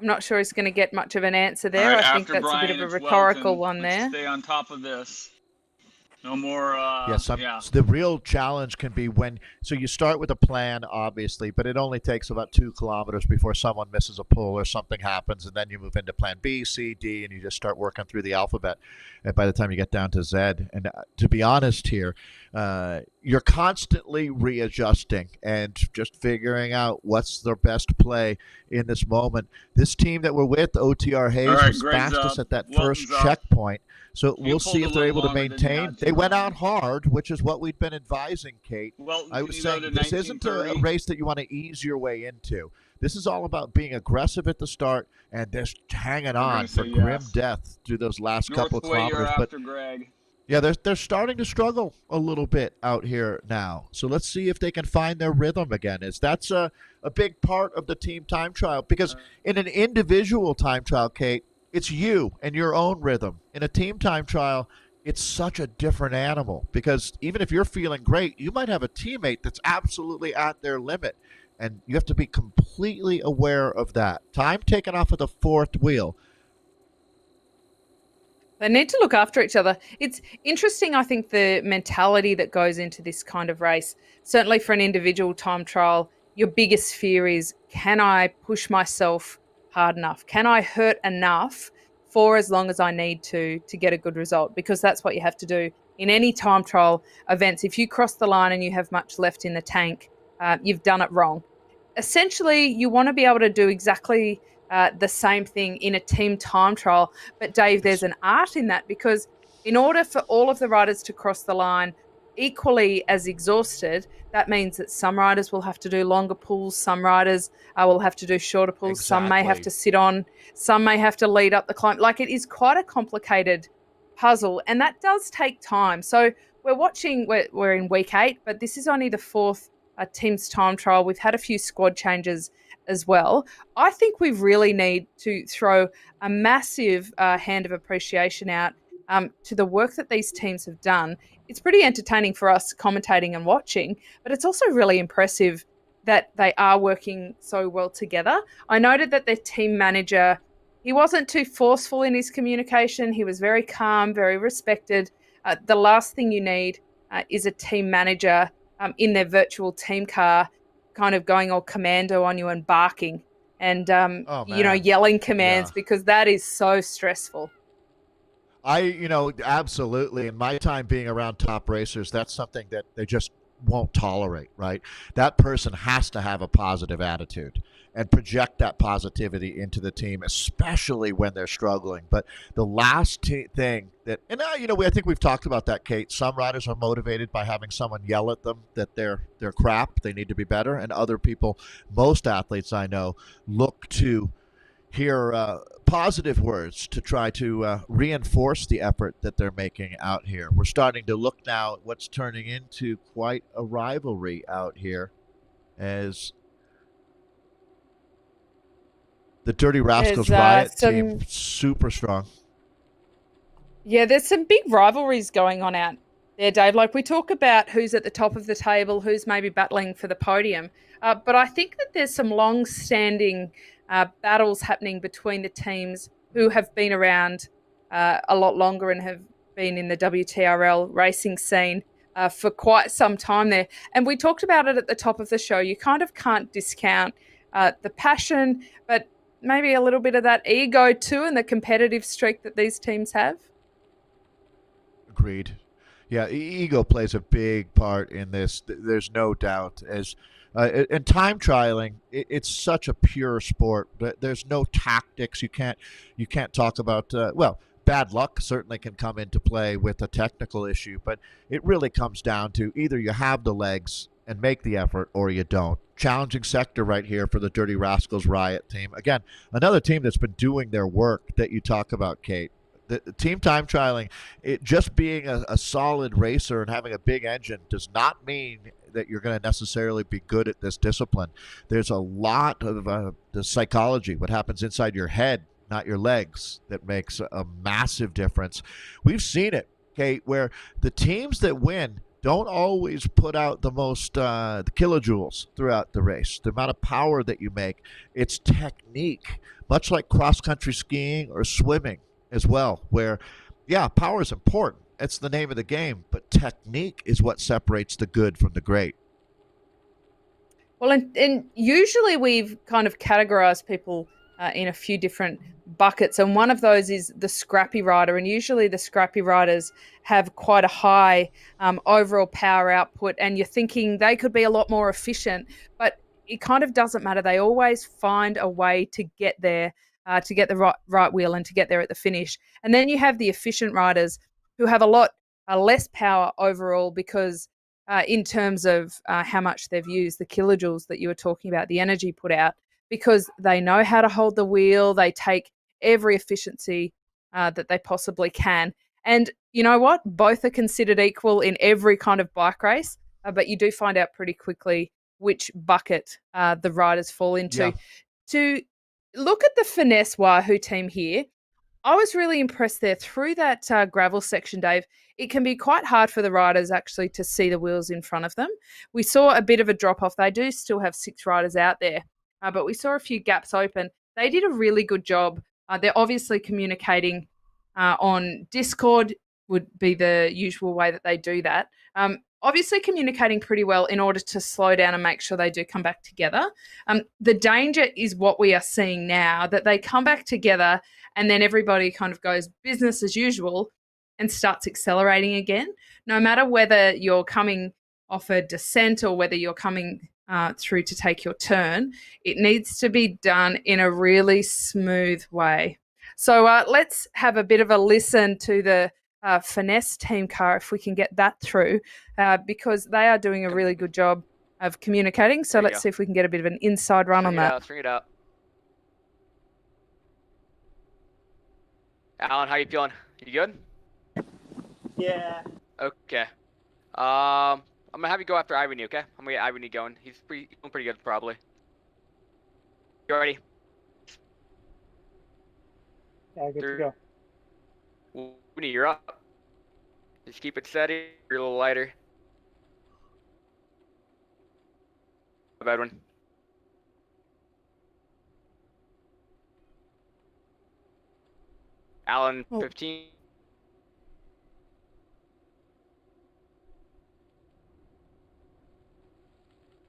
[SPEAKER 1] I'm not sure he's going to get much of an answer there.
[SPEAKER 3] Right,
[SPEAKER 1] I think that's
[SPEAKER 3] Brian,
[SPEAKER 1] a bit of a rhetorical one there.
[SPEAKER 3] Stay on top of this. No more.
[SPEAKER 2] So the real challenge can be so you start with a plan, obviously, but it only takes about 2 kilometers before someone misses a pull or something happens, and then you move into plan B, C, D, and you just start working through the alphabet. And by the time you get down to Z, and to be honest here, you're constantly readjusting and just figuring out what's their best play in this moment. This team that we're with, OTR Hayes, was fastest at that first checkpoint. So we'll see if they're able to maintain. They went out hard, which is what we've been advising, Kate. I was saying this isn't a race that you want to ease your way into. This is all about being aggressive at the start and just hanging on for grim death through those last couple of kilometers.
[SPEAKER 3] But Greg.
[SPEAKER 2] Yeah, they're starting to struggle a little bit out here now. So let's see if they can find their rhythm again. That's a big part of the team time trial, because in an individual time trial, Kate, it's you and your own rhythm. In a team time trial, it's such a different animal, because even if you're feeling great, you might have a teammate that's absolutely at their limit, and you have to be completely aware of that. Time taken off of the fourth wheel.
[SPEAKER 1] They need to look after each other. It's interesting, I think, the mentality that goes into this kind of race. Certainly for an individual time trial, your biggest fear is, can I push myself hard enough? Can I hurt enough for as long as I need to get a good result? Because that's what you have to do in any time trial events. If you cross the line and you have much left in the tank, you've done it wrong. Essentially, you want to be able to do exactly the same thing in a team time trial. But Dave, there's an art in that, because in order for all of the riders to cross the line equally as exhausted, that means that some riders will have to do longer pulls, some riders will have to do shorter pulls, some may have to sit on, some may have to lead up the climb. Like, it is quite a complicated puzzle, and that does take time. So we're in week 8, but this is only the 4th team's time trial. We've had a few squad changes as well. I think we really need to throw a massive hand of appreciation out to the work that these teams have done. It's pretty entertaining for us commentating and watching, but it's also really impressive that they are working so well together. I noted that their team manager, he wasn't too forceful in his communication. He was very calm, very respected. The last thing you need is a team manager in their virtual team car kind of going all commando on you and barking and, yelling commands, because that is so stressful.
[SPEAKER 2] Absolutely. In my time being around top racers, that's something that they just won't tolerate, right? That person has to have a positive attitude and project that positivity into the team, especially when they're struggling. But the last thing that, and I think we've talked about that, Kate. Some riders are motivated by having someone yell at them that they're crap, they need to be better, and other people, most athletes I know, look to hear positive words to try to reinforce the effort that they're making out here. We're starting to look now at what's turning into quite a rivalry out here, as the Dirty Rascals Riot team, super strong.
[SPEAKER 1] Yeah, there's some big rivalries going on out there, Dave. Like, we talk about who's at the top of the table, who's maybe battling for the podium. But I think that there's some long-standing battles happening between the teams who have been around a lot longer and have been in the WTRL racing scene for quite some time there. And we talked about it at the top of the show. You kind of can't discount the passion, but maybe a little bit of that ego too, and the competitive streak that these teams have.
[SPEAKER 2] Agreed. Yeah, ego plays a big part in this. There's no doubt. And time trialing, it's such a pure sport. There's no tactics. You can't talk about bad luck certainly can come into play with a technical issue, but it really comes down to either you have the legs and make the effort, or you don't. Challenging sector right here for the Dirty Rascals Riot team. Again, another team that's been doing their work that you talk about, Kate. The team time trialing, it just being a solid racer and having a big engine does not mean that you're going to necessarily be good at this discipline. There's a lot of the psychology, what happens inside your head, not your legs, that makes a massive difference. We've seen it, Kate, where the teams that win don't always put out the most the kilojoules throughout the race. The amount of power that you make, it's technique, much like cross-country skiing or swimming as well, where, power is important. It's the name of the game, but technique is what separates the good from the great.
[SPEAKER 1] Well, and usually we've kind of categorized people in a few different buckets, and one of those is the scrappy rider, and usually the scrappy riders have quite a high overall power output, and you're thinking they could be a lot more efficient, but it kind of doesn't matter. They always find a way to get there, to get the right wheel and to get there at the finish. And then you have the efficient riders who have a lot less power overall, because in terms of how much they've used, the kilojoules that you were talking about, the energy put out, because they know how to hold the wheel. They take every efficiency that they possibly can. And you know what? Both are considered equal in every kind of bike race, but you do find out pretty quickly which bucket the riders fall into.
[SPEAKER 2] Yeah.
[SPEAKER 1] To look at the Finesse Wahoo team here, I was really impressed there through that gravel section, Dave. It can be quite hard for the riders actually to see the wheels in front of them. We saw a bit of a drop-off. They do still have 6 riders out there, but we saw a few gaps open. They did a really good job. They're obviously communicating on Discord, would be the usual way that they do that. Obviously communicating pretty well in order to slow down and make sure they do come back together. The danger is what we are seeing now, that they come back together and then everybody kind of goes business as usual and starts accelerating again. No matter whether you're coming off a descent or whether you're coming through to take your turn. It needs to be done in a really smooth way. So let's have a bit of a listen to the finesse team car, if we can get that through, because they are doing a really good job of communicating. So let's see if we can get a bit of an inside run on that.
[SPEAKER 4] Let's bring it up. Alan, how you feeling? You good?
[SPEAKER 5] Yeah.
[SPEAKER 4] Okay. I'm gonna have you go after Irony, okay? I'm gonna get Irony going. He's doing pretty good, probably. You ready?
[SPEAKER 5] Yeah, good to go.
[SPEAKER 4] Irony, you're up. Just keep it steady. You're a little lighter. Bad one. Alan, 15.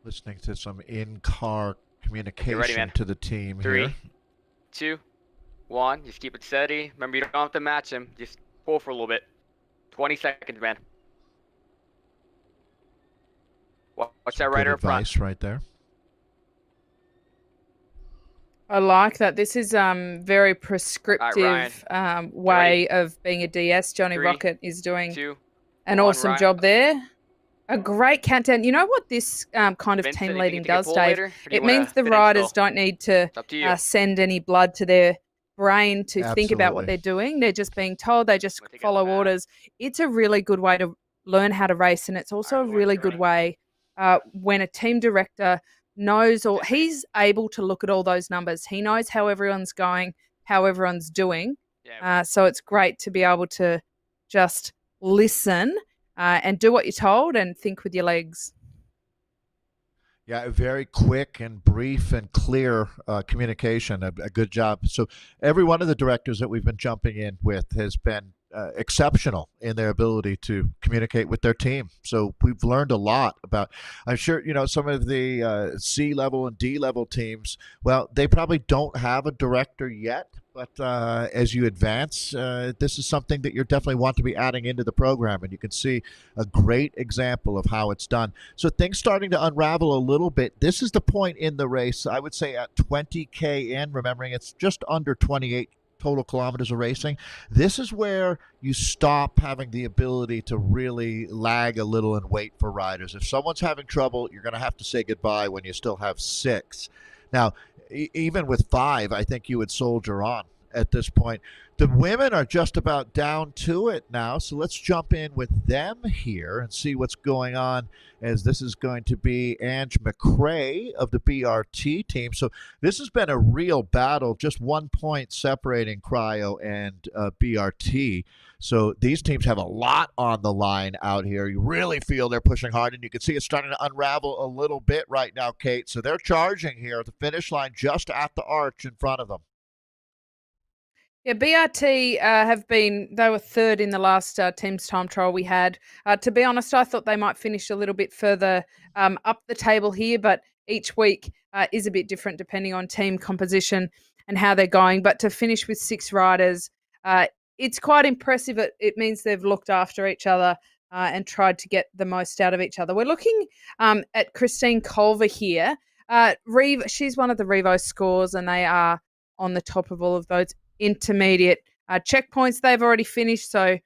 [SPEAKER 2] Listening to some in-car communication to the team
[SPEAKER 4] 3,
[SPEAKER 2] here.
[SPEAKER 4] 2, 1. Just keep it steady. Remember, you don't have to match him. Just pull for a little bit. 20 seconds, man. Watch that rider up front.
[SPEAKER 2] Right there.
[SPEAKER 1] I like that. This is very prescriptive way of being a DS. Johnny
[SPEAKER 4] 3,
[SPEAKER 1] Rocket is doing
[SPEAKER 4] 2,
[SPEAKER 1] an
[SPEAKER 4] 1,
[SPEAKER 1] awesome job there. A great countdown. You know what this kind of
[SPEAKER 4] Vincent,
[SPEAKER 1] team
[SPEAKER 4] you
[SPEAKER 1] leading
[SPEAKER 4] think you can
[SPEAKER 1] does,
[SPEAKER 4] pull
[SPEAKER 1] Dave?
[SPEAKER 4] later, or do you
[SPEAKER 1] It means
[SPEAKER 4] wanna
[SPEAKER 1] the
[SPEAKER 4] finish
[SPEAKER 1] riders
[SPEAKER 4] still?
[SPEAKER 1] don't need to
[SPEAKER 4] It's up to you.
[SPEAKER 1] send any blood to their brain to think about what
[SPEAKER 2] Absolutely.
[SPEAKER 1] they're doing. They're just being told. They just
[SPEAKER 4] Wanna take out
[SPEAKER 1] follow
[SPEAKER 4] the map?
[SPEAKER 1] orders. It's a really good way to learn how to race, and it's also a
[SPEAKER 4] Alright,
[SPEAKER 1] really
[SPEAKER 4] Lawrence,
[SPEAKER 1] good
[SPEAKER 4] you're
[SPEAKER 1] way when a team director knows, or he's able to look at all those numbers. He knows how everyone's going, how everyone's doing.
[SPEAKER 4] Yeah.
[SPEAKER 1] So it's great to be able to just listen and do what you're told and think with your legs.
[SPEAKER 2] Yeah, very quick and brief and clear communication. A good job. So every one of the directors that we've been jumping in with has been exceptional in their ability to communicate with their team. So we've learned a lot about, I'm sure, some of the C level and D level teams, well, they probably don't have a director yet. But as you advance, this is something that you definitely want to be adding into the program. And you can see a great example of how it's done. So things starting to unravel a little bit. This is the point in the race, I would say at 20K in, remembering it's just under 28 total kilometers of racing. This is where you stop having the ability to really lag a little and wait for riders. If someone's having trouble, you're going to have to say goodbye when you still have 6. Now, even with 5, I think you would soldier on at this point. The women are just about down to it now, so let's jump in with them here and see what's going on, as this is going to be Ange McRae of the BRT team. So this has been a real battle, just 1 point separating Cryo and BRT. So these teams have a lot on the line out here. You really feel they're pushing hard, and you can see it's starting to unravel a little bit right now, Kate. So they're charging here at the finish line, just at the arch in front of them.
[SPEAKER 1] Yeah, BRT they were third in the last team's time trial we had. To be honest, I thought they might finish a little bit further up the table here, but each week is a bit different depending on team composition and how they're going. But to finish with 6 riders, it's quite impressive. It means they've looked after each other and tried to get the most out of each other. We're looking at Christine Culver here. She's one of the Revo scores, and they are on the top of all of those intermediate checkpoints. They've already finished, so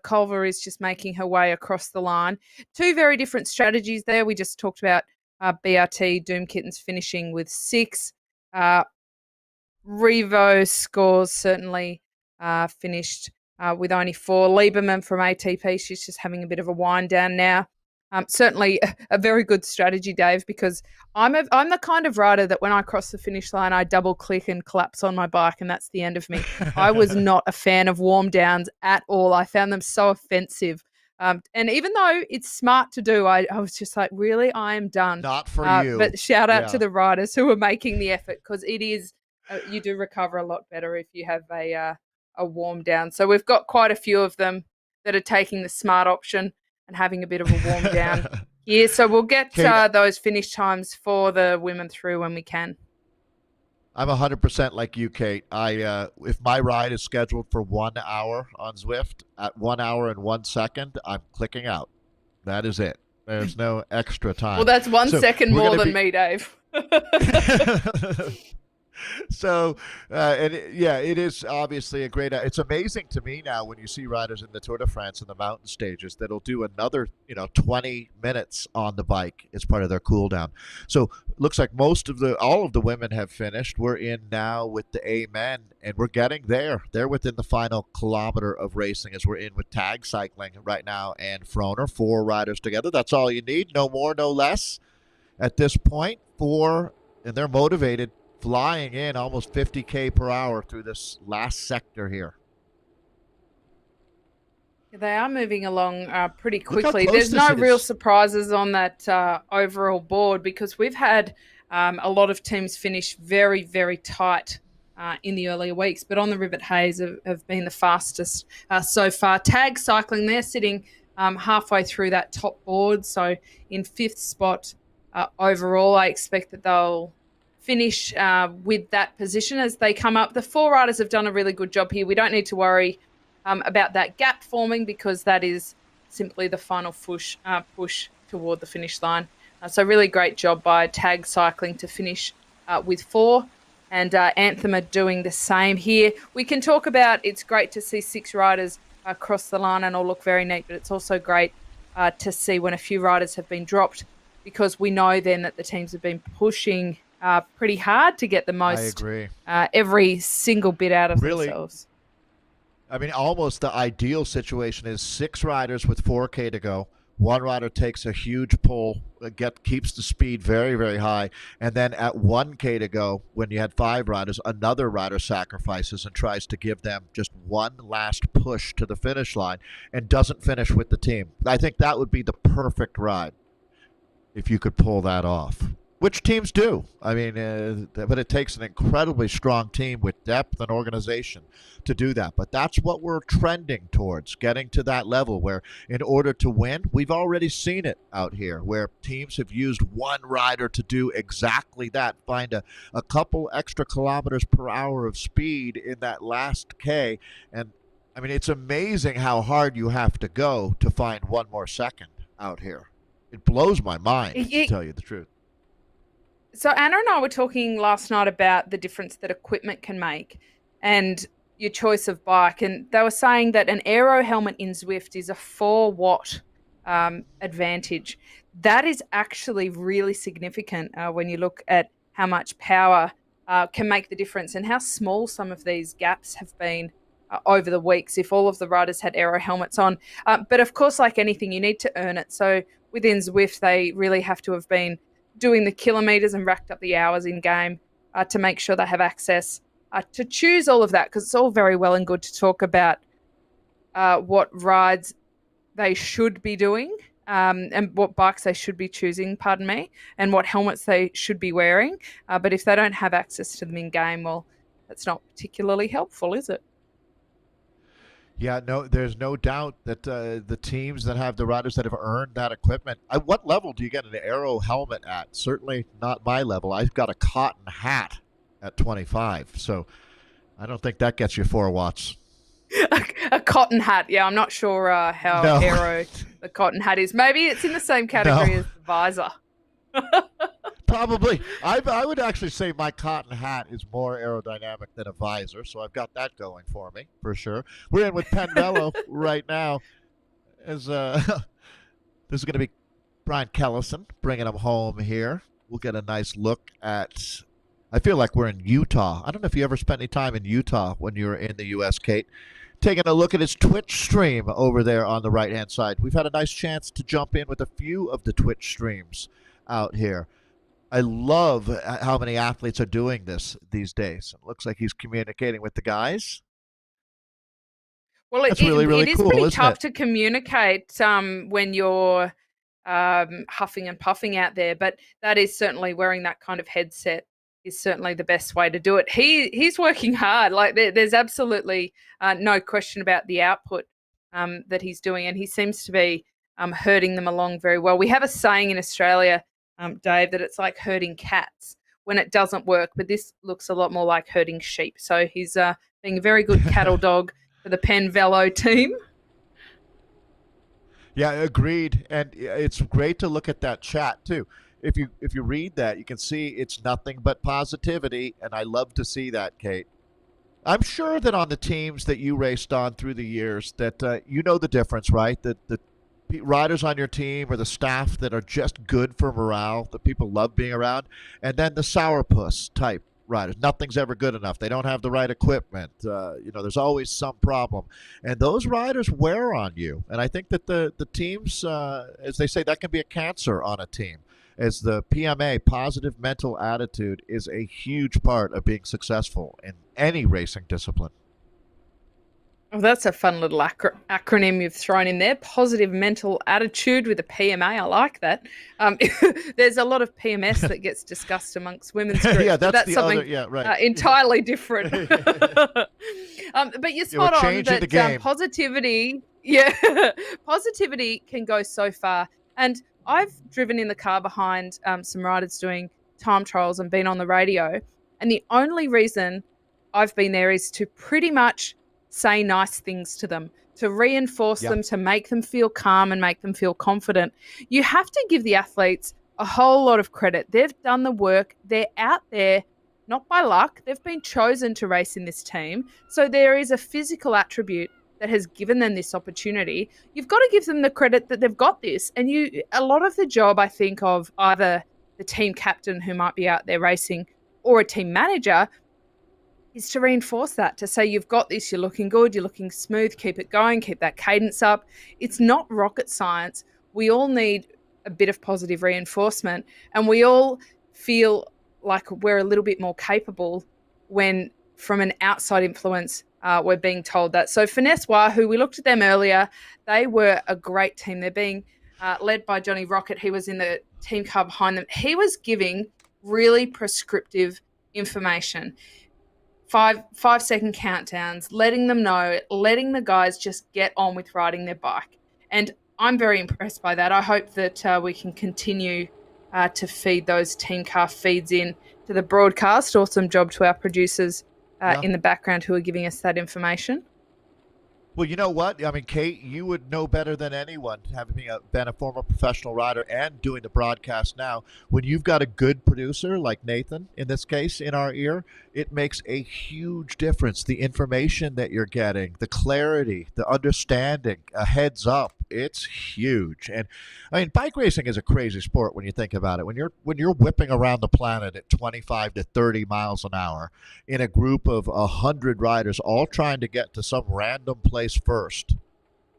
[SPEAKER 1] Culver is just making her way across the line. 2 very different strategies there. We just talked about BRT, Doom Kittens finishing with 6. Revo scores certainly finished with only 4. Lieberman from ATP, she's just having a bit of a wind down now. Certainly a very good strategy, Dave, because I'm the kind of rider that when I cross the finish line, I double click and collapse on my bike, and that's the end of me. I was not a fan of warm downs at all. I found them so offensive. And even though it's smart to do, I was just like, really, I am done.
[SPEAKER 2] Not for you.
[SPEAKER 1] But shout out to the riders who are making the effort, because it is, you do recover a lot better if you have a warm down. So we've got quite a few of them that are taking the smart option and having a bit of a warm down here. So we'll get those finish times for the women through when we can.
[SPEAKER 2] I'm 100% like you, Kate. If my ride is scheduled for 1 hour on Zwift, at 1 hour and 1 second, I'm clicking out. That is it. There's no extra time.
[SPEAKER 1] Well, that's 1
[SPEAKER 2] So
[SPEAKER 1] second
[SPEAKER 2] we're
[SPEAKER 1] more
[SPEAKER 2] gonna
[SPEAKER 1] than me, Dave.
[SPEAKER 2] So, it is obviously a great. It's amazing to me now when you see riders in the Tour de France and the mountain stages that'll do another, 20 minutes on the bike as part of their cool down. So, looks like all of the women have finished. We're in now with the A men, and we're getting there. They're within the final kilometer of racing as we're in with tag cycling right now and Froner. 4 riders together. That's all you need. No more, no less. At this point, 4, and they're motivated, flying in almost 50K per hour through this last sector here.
[SPEAKER 1] They are moving along pretty
[SPEAKER 2] Look how
[SPEAKER 1] quickly.
[SPEAKER 2] close
[SPEAKER 1] There's
[SPEAKER 2] this
[SPEAKER 1] no
[SPEAKER 2] is.
[SPEAKER 1] real surprises on that overall board because we've had a lot of teams finish very, very tight in the earlier weeks. But On the Rivet Haze have been the fastest so far. Tag cycling, they're sitting halfway through that top board. So in 5th spot overall, I expect that they'll finish with that position as they come up. The 4 riders have done a really good job here. We don't need to worry about that gap forming because that is simply the final push toward the finish line. So really great job by Tag Cycling to finish with 4. And Anthem are doing the same here. We can talk about it's great to see 6 riders cross the line and all look very neat, but it's also great to see when a few riders have been dropped because we know then that the teams have been pushing pretty hard to get the most, every single bit out of themselves.
[SPEAKER 2] I mean, almost the ideal situation is 6 riders with 4K to go. 1 rider takes a huge pull, keeps the speed very, very high, and then at 1K to go, when you had 5 riders, another rider sacrifices and tries to give them just one last push to the finish line and doesn't finish with the team. I think that would be the perfect ride if you could pull that off. Which teams do. I mean, but it takes an incredibly strong team with depth and organization to do that. But that's what we're trending towards, getting to that level where in order to win, we've already seen it out here, where teams have used one rider to do exactly that, find a couple extra kilometers per hour of speed in that last K. And, I mean, it's amazing how hard you have to go to find one more second out here. It blows my mind, to tell you the truth.
[SPEAKER 1] So Anna and I were talking last night about the difference that equipment can make and your choice of bike. And they were saying that an aero helmet in Zwift is a 4-watt advantage. That is actually really significant when you look at how much power can make the difference and how small some of these gaps have been over the weeks if all of the riders had aero helmets on. But of course, like anything, you need to earn it. So within Zwift, they really have to have been doing the kilometres and racked up the hours in game to make sure they have access to choose all of that, because it's all very well and good to talk about what rides they should be doing and what bikes they should be choosing, and what helmets they should be wearing. But if they don't have access to them in game, well, that's not particularly helpful, is it?
[SPEAKER 2] Yeah, no, there's no doubt that the teams that have the riders that have earned that equipment. What level do you get an aero helmet at? Certainly not my level. I've got a cotton hat at 25, so I don't think that gets you 4 watts.
[SPEAKER 1] A cotton hat, yeah. I'm not sure how aero the cotton hat is. Maybe it's in the same category as the visor.
[SPEAKER 2] Probably. I would actually say my cotton hat is more aerodynamic than a visor, so I've got that going for me, for sure. We're in with Penn Velo right now. This is going to be Brian Kellison bringing him home here. We'll get a nice look at... I feel like we're in Utah. I don't know if you ever spent any time in Utah when you were in the U.S., Kate. Taking a look at his Twitch stream over there on the right-hand side. We've had a nice chance to jump in with a few of the Twitch streams out here. I love how many athletes are doing this these days. It looks like he's communicating with the guys.
[SPEAKER 1] Well, it is cool, pretty tough to communicate when you're huffing and puffing out there, but that is certainly wearing that kind of headset is certainly the best way to do it. He's working hard. Like there's absolutely no question about the output that he's doing, and he seems to be herding them along very well. We have a saying in Australia, Dave, that it's like herding cats when it doesn't work, but this looks a lot more like herding sheep. So he's being a very good cattle dog for the Penn Velo team.
[SPEAKER 2] Yeah, agreed. And it's great to look at that chat too. If you read that, you can see it's nothing but positivity, and I love to see that, Kate. I'm sure that on the teams that you raced on through the years, that you know the difference, right? That the riders on your team or the staff that are just good for morale, that people love being around, and then the sourpuss type riders. Nothing's ever good enough. They don't have the right equipment. There's always some problem, and those riders wear on you. And I think that the teams, as they say, that can be a cancer on a team. As the PMA, positive mental attitude is a huge part of being successful in any racing discipline.
[SPEAKER 1] Oh, that's a fun little acronym you've thrown in there. Positive mental attitude with a PMA. I like that. There's a lot of PMS that gets discussed amongst women's groups.
[SPEAKER 2] Yeah,
[SPEAKER 1] but that's
[SPEAKER 2] the
[SPEAKER 1] something
[SPEAKER 2] other. Yeah, right.
[SPEAKER 1] entirely different. But you're spot on
[SPEAKER 2] changing the
[SPEAKER 1] that
[SPEAKER 2] game.
[SPEAKER 1] positivity. Yeah, positivity can go so far. And I've driven in the car behind some riders doing time trials and been on the radio. And the only reason I've been there is to pretty much say nice things to them, to reinforce them, to make them feel calm and make them feel confident. You have to give the athletes a whole lot of credit. They've done the work. They're out there, not by luck. They've been chosen to race in this team. So there is a physical attribute that has given them this opportunity. You've got to give them the credit that they've got this. And a lot of the job, I think, of either the team captain who might be out there racing or a team manager is to reinforce that, to say you've got this, you're looking good, you're looking smooth, keep it going, keep that cadence up. It's not rocket science. We all need a bit of positive reinforcement, and we all feel like we're a little bit more capable when from an outside influence we're being told that. So Finesse Wahoo, we looked at them earlier. They were a great team. They're being led by Johnny Rocket. He was in the team car behind them. He was giving really prescriptive information. 5-second countdowns, letting them know, letting the guys just get on with riding their bike. And I'm very impressed by that. I hope that we can continue to feed those team car feeds in to the broadcast. Awesome job to our producers in the background who are giving us that information.
[SPEAKER 2] Well, you know what? I mean, Kate, you would know better than anyone, having been a former professional rider and doing the broadcast now. When you've got a good producer like Nathan, in this case, in our ear, it makes a huge difference. The information that you're getting, the clarity, the understanding, a heads up, it's huge. And I mean, bike racing is a crazy sport when you think about it. When you're whipping around the planet at 25 to 30 miles an hour in a group of 100 riders all trying to get to some random place first,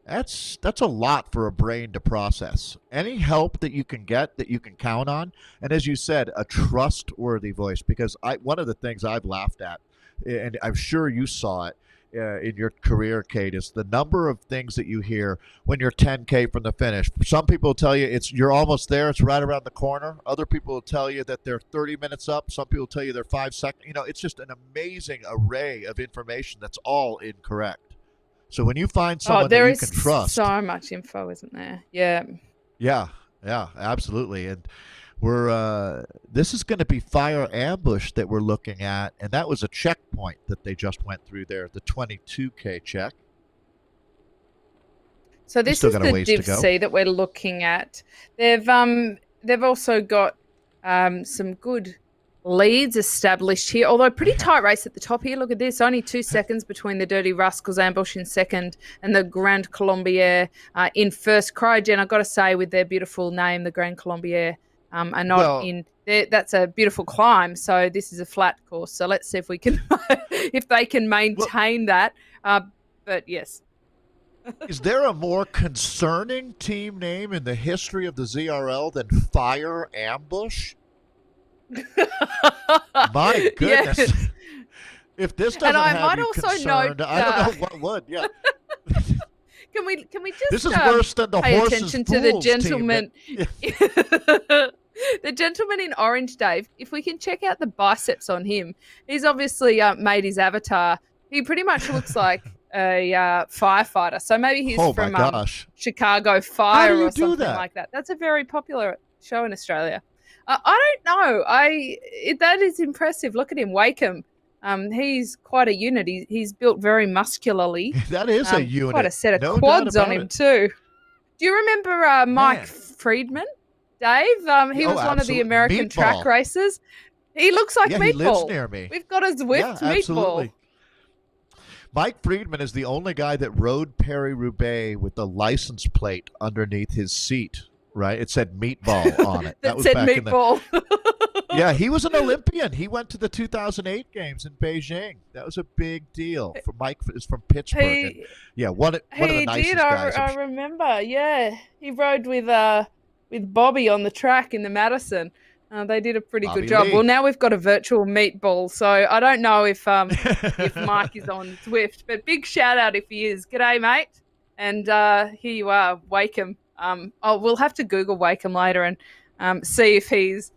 [SPEAKER 2] that's a lot for a brain to process. Any help that you can get, that you can count on, and as you said, a trustworthy voice. Because one of the things I've laughed at, and I'm sure you saw it in your career, Kate, is the number of things that you hear when you're 10K from the finish. Some people will tell you you're almost there, it's right around the corner. Other people will tell you that they're 30 minutes up. Some people tell you they're 5 seconds. It's just an amazing array of information that's all incorrect. So when you find someone that you can trust,
[SPEAKER 1] there is so much info, isn't there? Yeah.
[SPEAKER 2] Yeah, absolutely. And this is going to be Fire Ambush that we're looking at, and that was a checkpoint that they just went through there, the 22K check.
[SPEAKER 1] So this is the Div C that we're looking at. They've also got some good leads established here, although pretty tight race at the top here. Look at this, only 2 seconds between the Dirty Rascals Ambush in second and the Grand Colombier in first. Cryogen, I've got to say, with their beautiful name, the Grand Colombier, are not in there. That's a beautiful climb, so this is a flat course. So let's see if we can, if they can maintain that. But yes.
[SPEAKER 2] Is there a more concerning team name in the history of the ZRL than Fire Ambush? My goodness.
[SPEAKER 1] Yes.
[SPEAKER 2] If this doesn't have you concerned, I don't know what would. Yeah.
[SPEAKER 1] Can we just
[SPEAKER 2] this is worse than the
[SPEAKER 1] pay
[SPEAKER 2] horses
[SPEAKER 1] attention to the gentleman
[SPEAKER 2] team
[SPEAKER 1] the gentleman in orange, Dave? If we can check out the biceps on him, he's obviously made his avatar. He pretty much looks like a firefighter. So maybe he's from Chicago Fire or something like that. That's a very popular show in Australia. I don't know. That is impressive. Look at him, Wakeham. He's quite a unit. He's built very muscularly.
[SPEAKER 2] That is a unit.
[SPEAKER 1] Quite a set of quads on him too. Do you remember Mike
[SPEAKER 2] Man.
[SPEAKER 1] Friedman, Dave? He was one of the
[SPEAKER 2] absolutely.
[SPEAKER 1] American track
[SPEAKER 2] Meatball.
[SPEAKER 1] racers. He looks like
[SPEAKER 2] Yeah,
[SPEAKER 1] Meatball.
[SPEAKER 2] he lives near me.
[SPEAKER 1] We've got a Zwift
[SPEAKER 2] Yeah,
[SPEAKER 1] Meatball.
[SPEAKER 2] absolutely. Mike Friedman is the only guy that rode Paris-Roubaix with the license plate underneath his seat, right? It said Meatball on it.
[SPEAKER 1] that
[SPEAKER 2] was
[SPEAKER 1] said
[SPEAKER 2] back
[SPEAKER 1] Meatball.
[SPEAKER 2] Yeah, he was an Olympian. He went to the 2008 games in Beijing. That was a big deal. For Mike is from Pittsburgh. And, yeah, one of the nicest guys.
[SPEAKER 1] I remember. Yeah, he rode with Bobby on the track in the Madison. They did a pretty
[SPEAKER 2] Bobby
[SPEAKER 1] good job.
[SPEAKER 2] Lee.
[SPEAKER 1] Well, now we've got a virtual meatball, so I don't know if Mike is on Zwift, but big shout out if he is. G'day, mate. And here you are, Wakeham. We'll have to Google Wakeham later and see if he's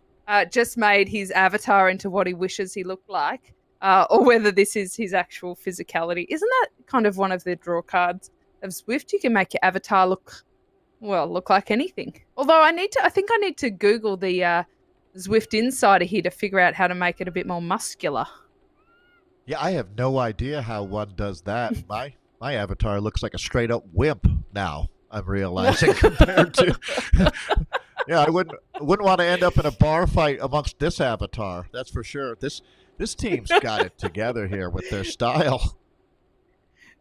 [SPEAKER 1] just made his avatar into what he wishes he looked like, or whether this is his actual physicality. Isn't that kind of one of the draw cards of Zwift? You can make your avatar look like anything. Although I think I need to Google the Zwift Insider here to figure out how to make it a bit more muscular.
[SPEAKER 2] Yeah, I have no idea how one does that. My avatar looks like a straight up wimp now. I'm realizing compared to. Yeah, I wouldn't want to end up in a bar fight amongst this avatar. That's for sure. This team's got it together here with their style.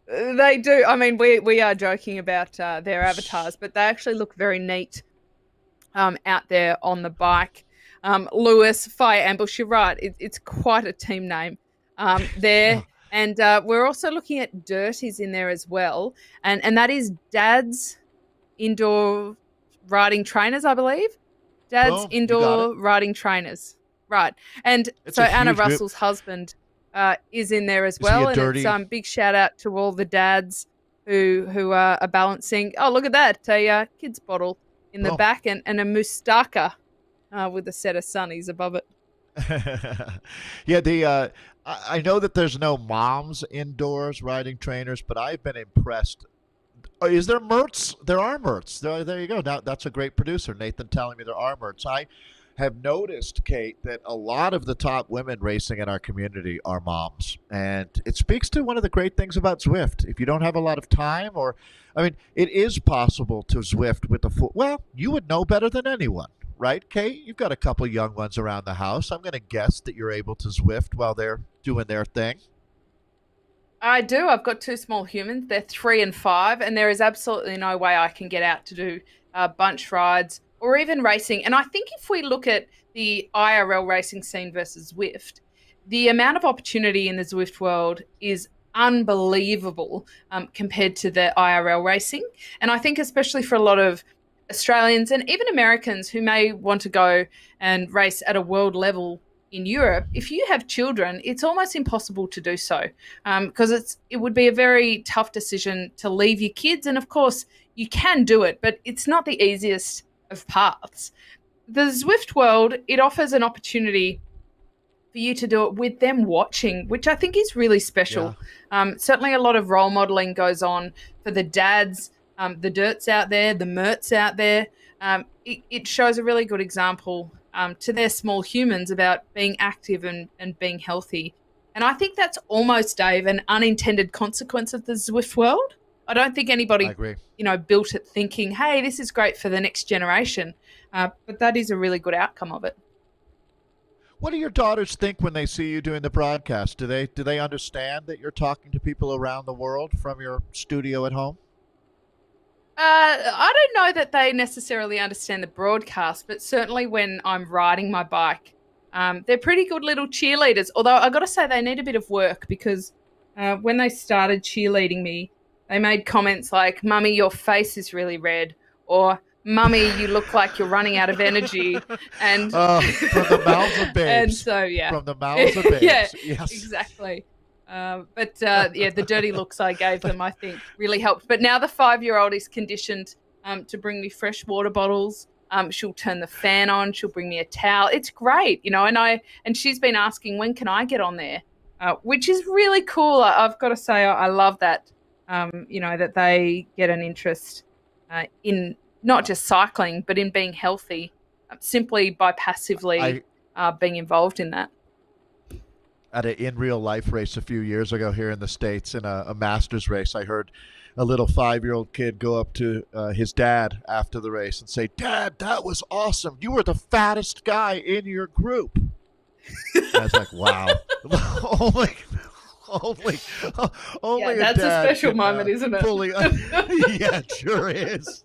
[SPEAKER 1] They do. I mean, we are joking about their avatars, but they actually look very neat out there on the bike. Lewis, Fire Ambush, you're right. It's quite a team name there.
[SPEAKER 2] Yeah.
[SPEAKER 1] And we're also looking at Dirties in there as well. And that is Dad's Indoor Riding Trainers, I believe. Dad's
[SPEAKER 2] Boom,
[SPEAKER 1] Indoor Riding Trainers. Right. And
[SPEAKER 2] It's
[SPEAKER 1] so
[SPEAKER 2] a
[SPEAKER 1] Anna
[SPEAKER 2] huge group.
[SPEAKER 1] Russell's husband is in there as
[SPEAKER 2] Is he a
[SPEAKER 1] well. And
[SPEAKER 2] dirty-
[SPEAKER 1] it's big shout out to all the dads who are balancing. Oh, look at that. A kid's bottle in the
[SPEAKER 2] Boom.
[SPEAKER 1] back and a mustaka with a set of sunnies above it.
[SPEAKER 2] Yeah, I know that there's no moms indoors riding trainers, but I've been impressed. Oh, is there Mertz? There are Mertz. There you go. Now that's a great producer, Nathan, telling me there are Mertz. I have noticed, Kate, that a lot of the top women racing in our community are moms, and it speaks to one of the great things about Zwift. If you don't have a lot of time, it is possible to Zwift with the full. Well, you would know better than anyone. Right, Kate? You've got a couple young ones around the house. I'm going to guess that you're able to Zwift while they're doing their thing.
[SPEAKER 1] I do. I've got two small humans. They're 3 and 5, and there is absolutely no way I can get out to do bunch rides or even racing. And I think if we look at the IRL racing scene versus Zwift, the amount of opportunity in the Zwift world is unbelievable compared to the IRL racing. And I think especially for a lot of Australians and even Americans who may want to go and race at a world level in Europe, if you have children, it's almost impossible to do so because it would be a very tough decision to leave your kids. And of course, you can do it, but it's not the easiest of paths. The Zwift world, it offers an opportunity for you to do it with them watching, which I think is really special. Yeah. Certainly a lot of role modeling goes on for the dads, the Dirts out there, the Merts out there. It shows a really good example to their small humans about being active and being healthy. And I think that's almost, Dave, an unintended consequence of the Zwift world. I don't think anybody, built it thinking, hey, this is great for the next generation. But that is a really good outcome of it.
[SPEAKER 2] What do your daughters think when they see you doing the broadcast? Do they understand that you're talking to people around the world from your studio at home?
[SPEAKER 1] I don't know that they necessarily understand the broadcast, but certainly when I'm riding my bike, they're pretty good little cheerleaders. Although I got to say they need a bit of work because when they started cheerleading me, they made comments like, "Mummy, your face is really red," or "Mummy, you look like you're running out of energy." And
[SPEAKER 2] from the mouths of babes.
[SPEAKER 1] And so
[SPEAKER 2] from the mouths of babes.
[SPEAKER 1] Yeah,
[SPEAKER 2] yes,
[SPEAKER 1] exactly. But the dirty looks I gave them, I think, really helped. But now the 5-year-old is conditioned to bring me fresh water bottles. She'll turn the fan on. She'll bring me a towel. It's great, and she's been asking, when can I get on there? Which is really cool. I've got to say, I love that, that they get an interest in not just cycling, but in being healthy simply by passively being involved in that.
[SPEAKER 2] At an in real life race a few years ago here in the States in a Masters race, I heard a little 5-year-old kid go up to his dad after the race and say, "Dad, that was awesome. You were the fattest guy in your group." I was like, wow. only
[SPEAKER 1] Yeah,
[SPEAKER 2] a
[SPEAKER 1] that's a
[SPEAKER 2] dad
[SPEAKER 1] special
[SPEAKER 2] can,
[SPEAKER 1] moment, isn't it?
[SPEAKER 2] Fully, yeah, it sure is.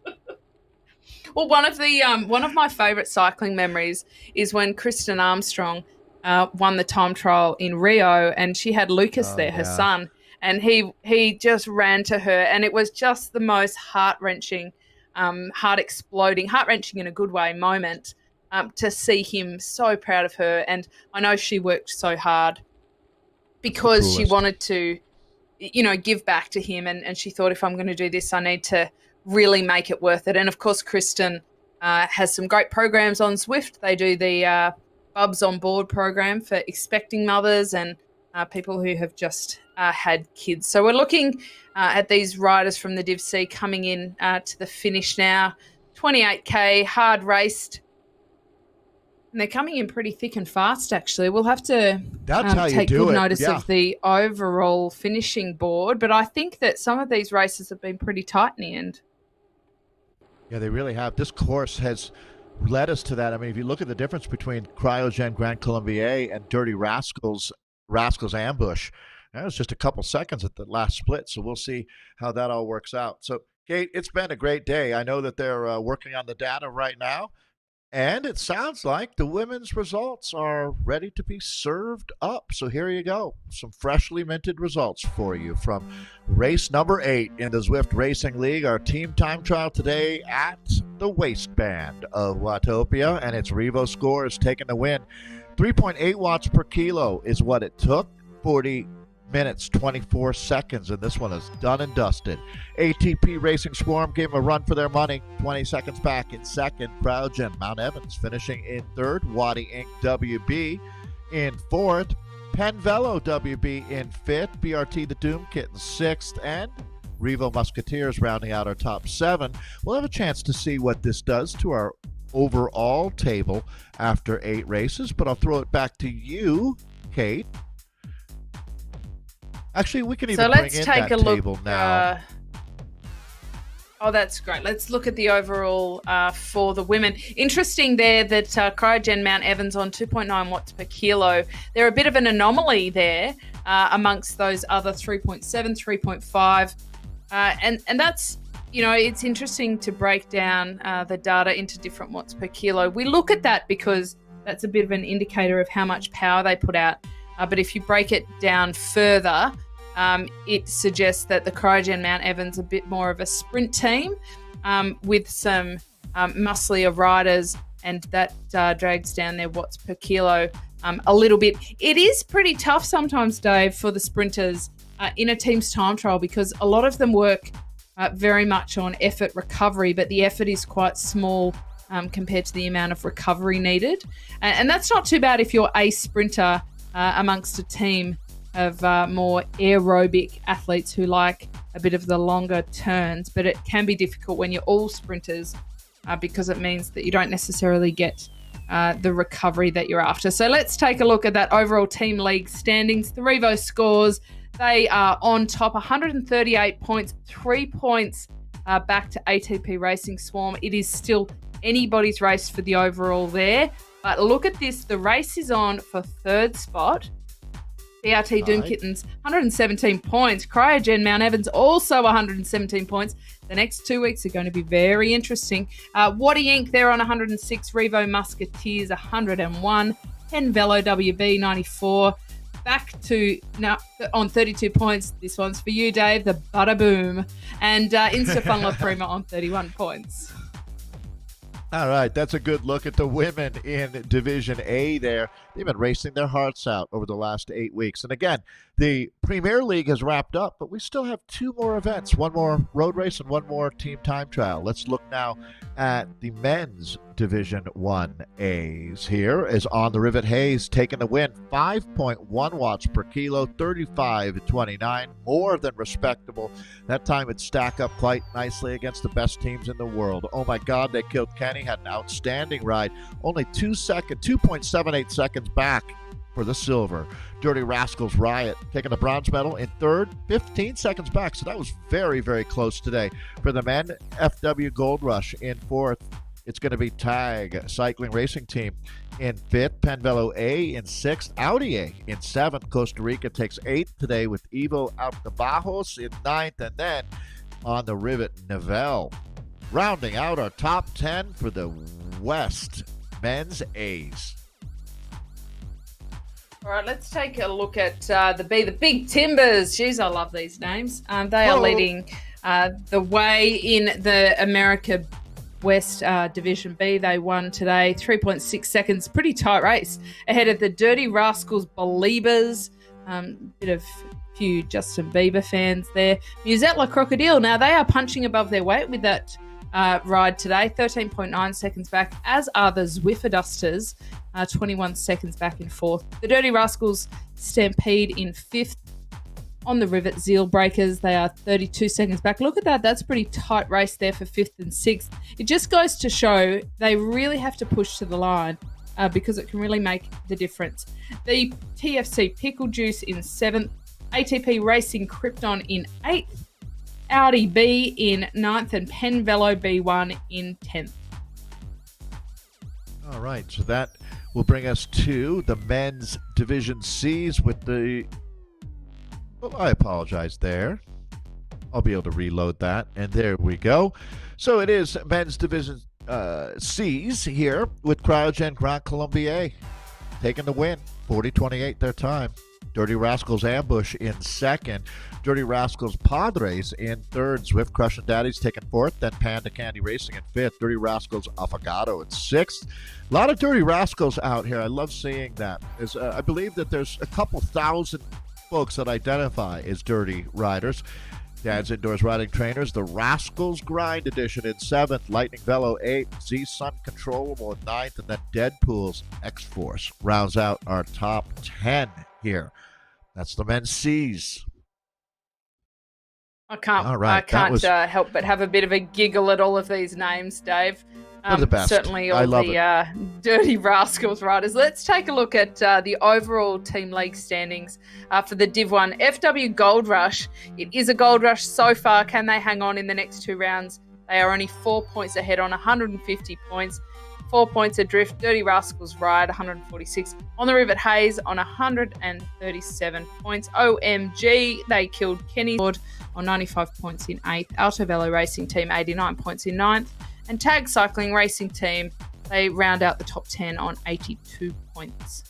[SPEAKER 1] Well, one of my favourite cycling memories is when Kristen Armstrong won the time trial in Rio, and she had Lucas there, her son, and he just ran to her, and it was just the most heart-wrenching, heart-wrenching in a good way moment to see him so proud of her. And I know she worked so hard because she wanted to, give back to him, and she thought, if I'm going to do this, I need to really make it worth it. And of course, Kristen has some great programs on Zwift. They do the Bubs on Board program for expecting mothers and people who have just had kids. So we're looking at these riders from the Div C coming in to the finish now. 28K, hard raced. And they're coming in pretty thick and fast, actually. We'll have to take good notice of the overall finishing board. But I think that some of these races have been pretty tight in the end.
[SPEAKER 2] Yeah, they really have. This course has led us to that. I mean, if you look at the difference between Cryogen Grand Colombier and Dirty Rascals Ambush, that was just a couple seconds at the last split. So we'll see how that all works out. So, Kate, it's been a great day. I know that they're working on the data right now. And it sounds like the women's results are ready to be served up. So here you go. Some freshly minted results for you from race number 8 in the Zwift Racing League. Our team time trial today at the waistband of Watopia. And its Revo score is taking the win. 3.8 watts per kilo is what it took. 40 minutes, 24 seconds, and this one is done and dusted. ATP Racing Swarm gave them a run for their money. 20 seconds back in second. Cryogen Mount Evans finishing in third. Waddy Inc. WB in fourth. Penn Velo WB in fifth. BRT the Doom Kit in sixth. And Revo Musketeers rounding out our top 7. We'll have a chance to see what this does to our overall table after 8 races, but I'll throw it back to you, Kate. Actually, we can even bring in that table now.
[SPEAKER 1] Oh, that's great. Let's look at the overall for the women. Interesting there that Cryogen Mount Evans on 2.9 watts per kilo. They're a bit of an anomaly there amongst those other 3.7, 3.5. And that's, it's interesting to break down the data into different watts per kilo. We look at that because that's a bit of an indicator of how much power they put out. But if you break it down further, it suggests that the Cryogen Mount Evans a bit more of a sprint team with some musclier riders, and that drags down their watts per kilo a little bit. It is pretty tough sometimes, Dave, for the sprinters in a team's time trial because a lot of them work very much on effort recovery, but the effort is quite small compared to the amount of recovery needed. And that's not too bad if you're a sprinter amongst a team of more aerobic athletes who like a bit of the longer turns, but it can be difficult when you're all sprinters because it means that you don't necessarily get the recovery that you're after. So let's take a look at that overall team league standings. The Revo scores, they are on top, 138 points, 3 points back to ATP Racing Swarm. It is still anybody's race for the overall there. But look at this, the race is on for third spot. BRT Doom Kittens, 117 points. Cryogen Mount Evans, also 117 points. The next 2 weeks are going to be very interesting. Waddy Inc., they're on 106. Revo Musketeers, 101. Penn Velo WB, 94. Back to now on 32 points. This one's for you, Dave, the Butter Boom. And Instafun La Prima on 31 points.
[SPEAKER 2] All right, that's a good look at the women in Division A there. They've been racing their hearts out over the last 8 weeks. And again, the Premier League has wrapped up, but we still have 2 more events, 1 more road race and 1 more team time trial. Let's look now at the men's Division 1As. Here is On the Rivet Hayes taking the win, 5.1 watts per kilo, 35-29, more than respectable. That time would stack up quite nicely against the best teams in the world. Oh my God, they killed Kenny, had an outstanding ride, only 2.78 seconds back for the silver. Dirty Rascals Riot taking the bronze medal in third, 15 seconds back. So that was very, very close today. For the men, FW Gold Rush in fourth. It's going to be Tag Cycling Racing Team in fifth, Penvelo A in sixth, Audi A in seventh. Costa Rica takes eighth today with Evo Altabajos in ninth, and then on the rivet, Nivelle. Rounding out our top 10 for the West men's A's.
[SPEAKER 1] All right, let's take a look at the Big Timbers. Jeez, I love these names. They are leading the way in the America West Division B. They won today, 3.6 seconds. Pretty tight race ahead of the Dirty Rascals Beliebers. Bit of few Justin Bieber fans there. Musette La Crocodile. Now, they are punching above their weight with that ride today, 13.9 seconds back, as are the Zwifterdusters, 21 seconds back in fourth. The Dirty Rascals Stampede in fifth. On the rivet, Zeal Breakers, they are 32 seconds back. Look at that. That's a pretty tight race there for fifth and sixth. It just goes to show they really have to push to the line because it can really make the difference. The TFC Pickle Juice in seventh. ATP Racing Krypton in eighth. Audi B in ninth. And Penvelo B1 in 10th.
[SPEAKER 2] All right, so that will bring us to the men's Division C's with the... Oh, I apologize there. I'll be able to reload that. And there we go. So it is men's Division C's here with Cryogen Grand Colombier taking the win. 40-28 their time. Dirty Rascals Ambush in second. Dirty Rascals Padres in third. Zwift Crushing Daddies taking fourth. Then Panda Candy Racing in fifth. Dirty Rascals Affogato in sixth. A lot of Dirty Rascals out here. I love seeing that. I believe that there's a couple thousand folks that identify as dirty riders. Dad's Indoors Riding Trainers, the Rascals Grind Edition in 7th, Lightning Velo 8th, Z-Sun Controllable in 9th, and then Deadpool's X-Force rounds out our top 10 here. That's the men's C's.
[SPEAKER 1] I can't help but have a bit of a giggle at all of these names, Dave.
[SPEAKER 2] They're the best.
[SPEAKER 1] Certainly all the Dirty Rascals riders. Let's take a look at the overall team league standings for the Div 1 FW Gold Rush. It is a gold rush so far. Can they hang on in the next two rounds? They are only 4 points ahead on 150 points. 4 points adrift. Dirty Rascals Ride 146. On the Rivet Hayes on 137 points. OMG, they killed Kenny Lord on 95 points in 8th. Alto Velo Racing Team 89 points in 9th. And Tag Cycling Racing Team, they round out the top 10 on 82 points.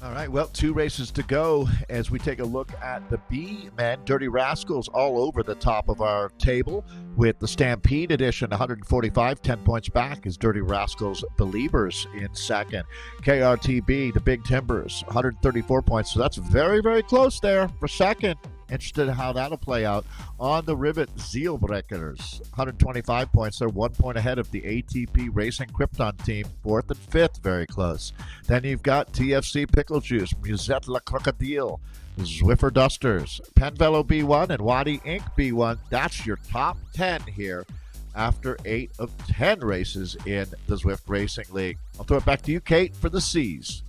[SPEAKER 2] All right, well, 2 races to go as we take a look at the B men. Dirty Rascals all over the top of our table with the Stampede Edition, 145, 10 points back is Dirty Rascals Beliebers in second. KRTB, the Big Timbers, 134 points, so that's very, very close there for second. Interested in how that'll play out. On the rivet, Zeal Breakers, 125 points. They're 1 point ahead of the ATP Racing Krypton team, 4th and 5th, very close. Then you've got TFC Pickle Juice, Musette La Crocodile, Zwifterdusters, Penvelo B1, and Wadi Inc. B1. That's your top 10 here after 8 of 10 races in the Zwift Racing League. I'll throw it back to you, Kate, for the C's.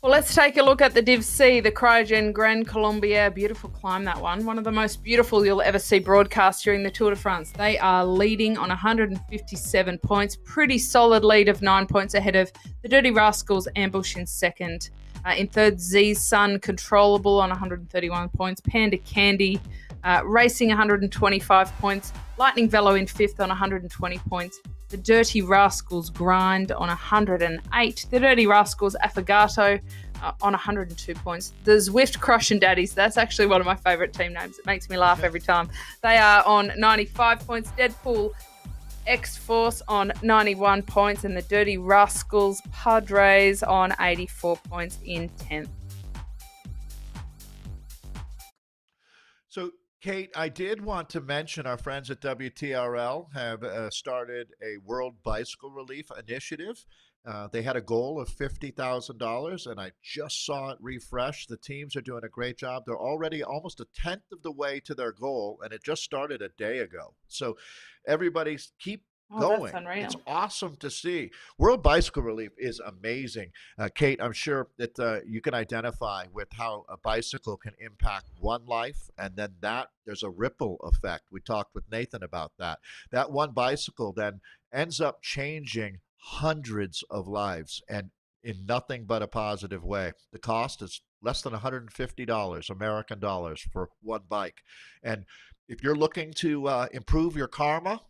[SPEAKER 1] Well, let's take a look at the Div C, the Cryogen Grand Colombier. Beautiful climb, that one. One of the most beautiful you'll ever see broadcast during the Tour de France. They are leading on 157 points. Pretty solid lead of 9 points ahead of the Dirty Rascals Ambush in second. In third, Z-Sun Controllable on 131 points. Panda Candy Racing 125 points. Lightning Velo in fifth on 120 points. The Dirty Rascals Grind on 108. The Dirty Rascals Affogato on 102 points. The Zwift Crushing Daddies, that's actually one of my favourite team names. It makes me laugh every time. They are on 95 points. Deadpool X-Force on 91 points. And the Dirty Rascals Padres on 84 points in 10th.
[SPEAKER 2] So, Kate, I did want to mention our friends at WTRL have started a World Bicycle Relief Initiative. They had a goal of $50,000, and I just saw it refresh. The teams are doing a great job. They're already almost a tenth of the way to their goal, and it just started a day ago. So everybody keep
[SPEAKER 1] Oh, that's
[SPEAKER 2] going.
[SPEAKER 1] unreal.
[SPEAKER 2] It's awesome to see. World Bicycle Relief is amazing. Kate, I'm sure that you can identify with how a bicycle can impact one life, and then there's a ripple effect. We talked with Nathan about that. That one bicycle then ends up changing hundreds of lives, and in nothing but a positive way. The cost is less than $150 American dollars for one bike. And if you're looking to improve your karma,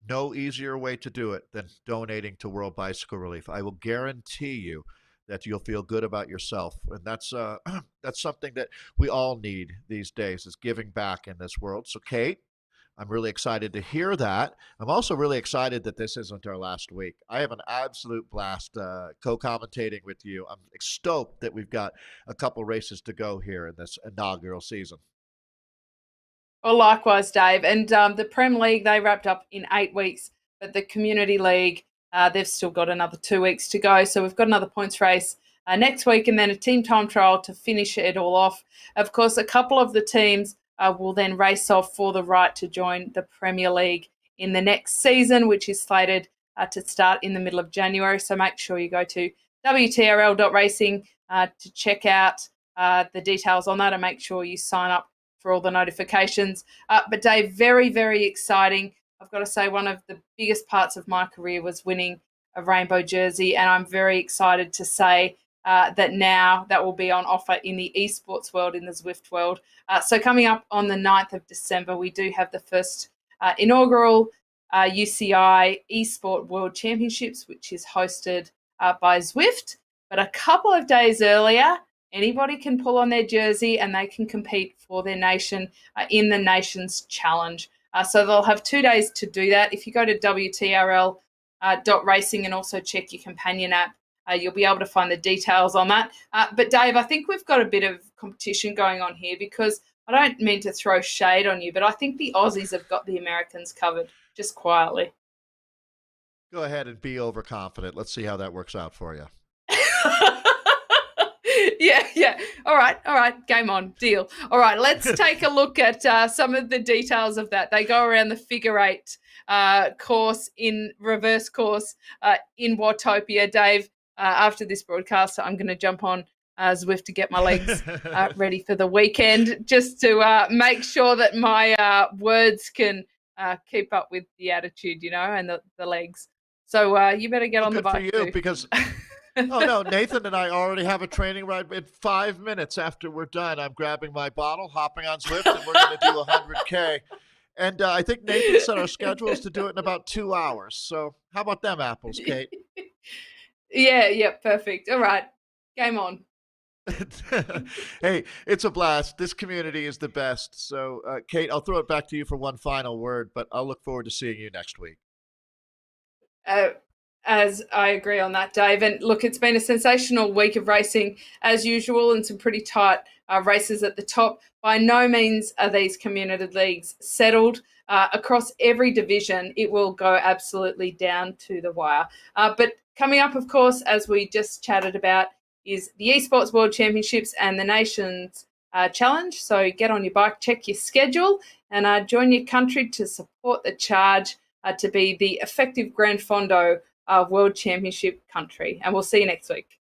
[SPEAKER 2] no easier way to do it than donating to World Bicycle Relief. I will guarantee you that you'll feel good about yourself, and that's that's something that we all need these days, is giving back in this world. So, Kate, I'm really excited to hear that. I'm also really excited that this isn't our last week. I have an absolute blast co-commentating with you. I'm stoked that we've got a couple races to go here in this inaugural season.
[SPEAKER 1] Well, likewise, Dave. And the Prem League, they wrapped up in 8 weeks, but the Community League, they've still got another 2 weeks to go. So we've got another points race next week, and then a team time trial to finish it all off. Of course, a couple of the teams will then race off for the right to join the Premier League in the next season, which is slated to start in the middle of January. So make sure you go to WTRL.racing to check out the details on that, and make sure you sign up for all the notifications. But Dave, very, very exciting. I've got to say, one of the biggest parts of my career was winning a rainbow jersey, and I'm very excited to say that now that will be on offer in the esports world, in the Zwift world. So coming up on the 9th of December, we do have the first inaugural UCI Esport World Championships, which is hosted by Zwift. But a couple of days earlier, anybody can pull on their jersey and they can compete for their nation in the Nations Challenge. So they'll have 2 days to do that. If you go to WTRL.racing and also check your companion app, you'll be able to find the details on that. But Dave, I think we've got a bit of competition going on here, because I don't mean to throw shade on you, but I think the Aussies have got the Americans covered, just quietly.
[SPEAKER 2] Go ahead and be overconfident. Let's see how that works out for you.
[SPEAKER 1] Yeah. All right. Game on. Deal. All right, let's take a look at some of the details of that. They go around the figure 8 course, in reverse course in Watopia. Dave, after this broadcast, I'm going to jump on Zwift to get my legs ready for the weekend, just to make sure that my words can keep up with the attitude, and the legs. So you better get on the bike
[SPEAKER 2] good for you,
[SPEAKER 1] too.
[SPEAKER 2] because oh no, Nathan and I already have a training ride in 5 minutes after we're done. I'm grabbing my bottle, hopping on Zwift, and we're going to do 100K. And I think Nathan said our schedule is to do it in about 2 hours. So how about them apples, Kate?
[SPEAKER 1] Yeah, perfect. All right, game on.
[SPEAKER 2] Hey, it's a blast. This community is the best. So, Kate, I'll throw it back to you for one final word, but I'll look forward to seeing you next week.
[SPEAKER 1] As I agree on that, Dave. And look, it's been a sensational week of racing as usual, and some pretty tight races at the top. By no means are these community leagues settled. Across every division, it will go absolutely down to the wire. But coming up, of course, as we just chatted about, is the Esports World Championships and the Nations Challenge. So get on your bike, check your schedule, and join your country to support the charge to be the effective Grand Fondo World Championship country. And we'll see you next week.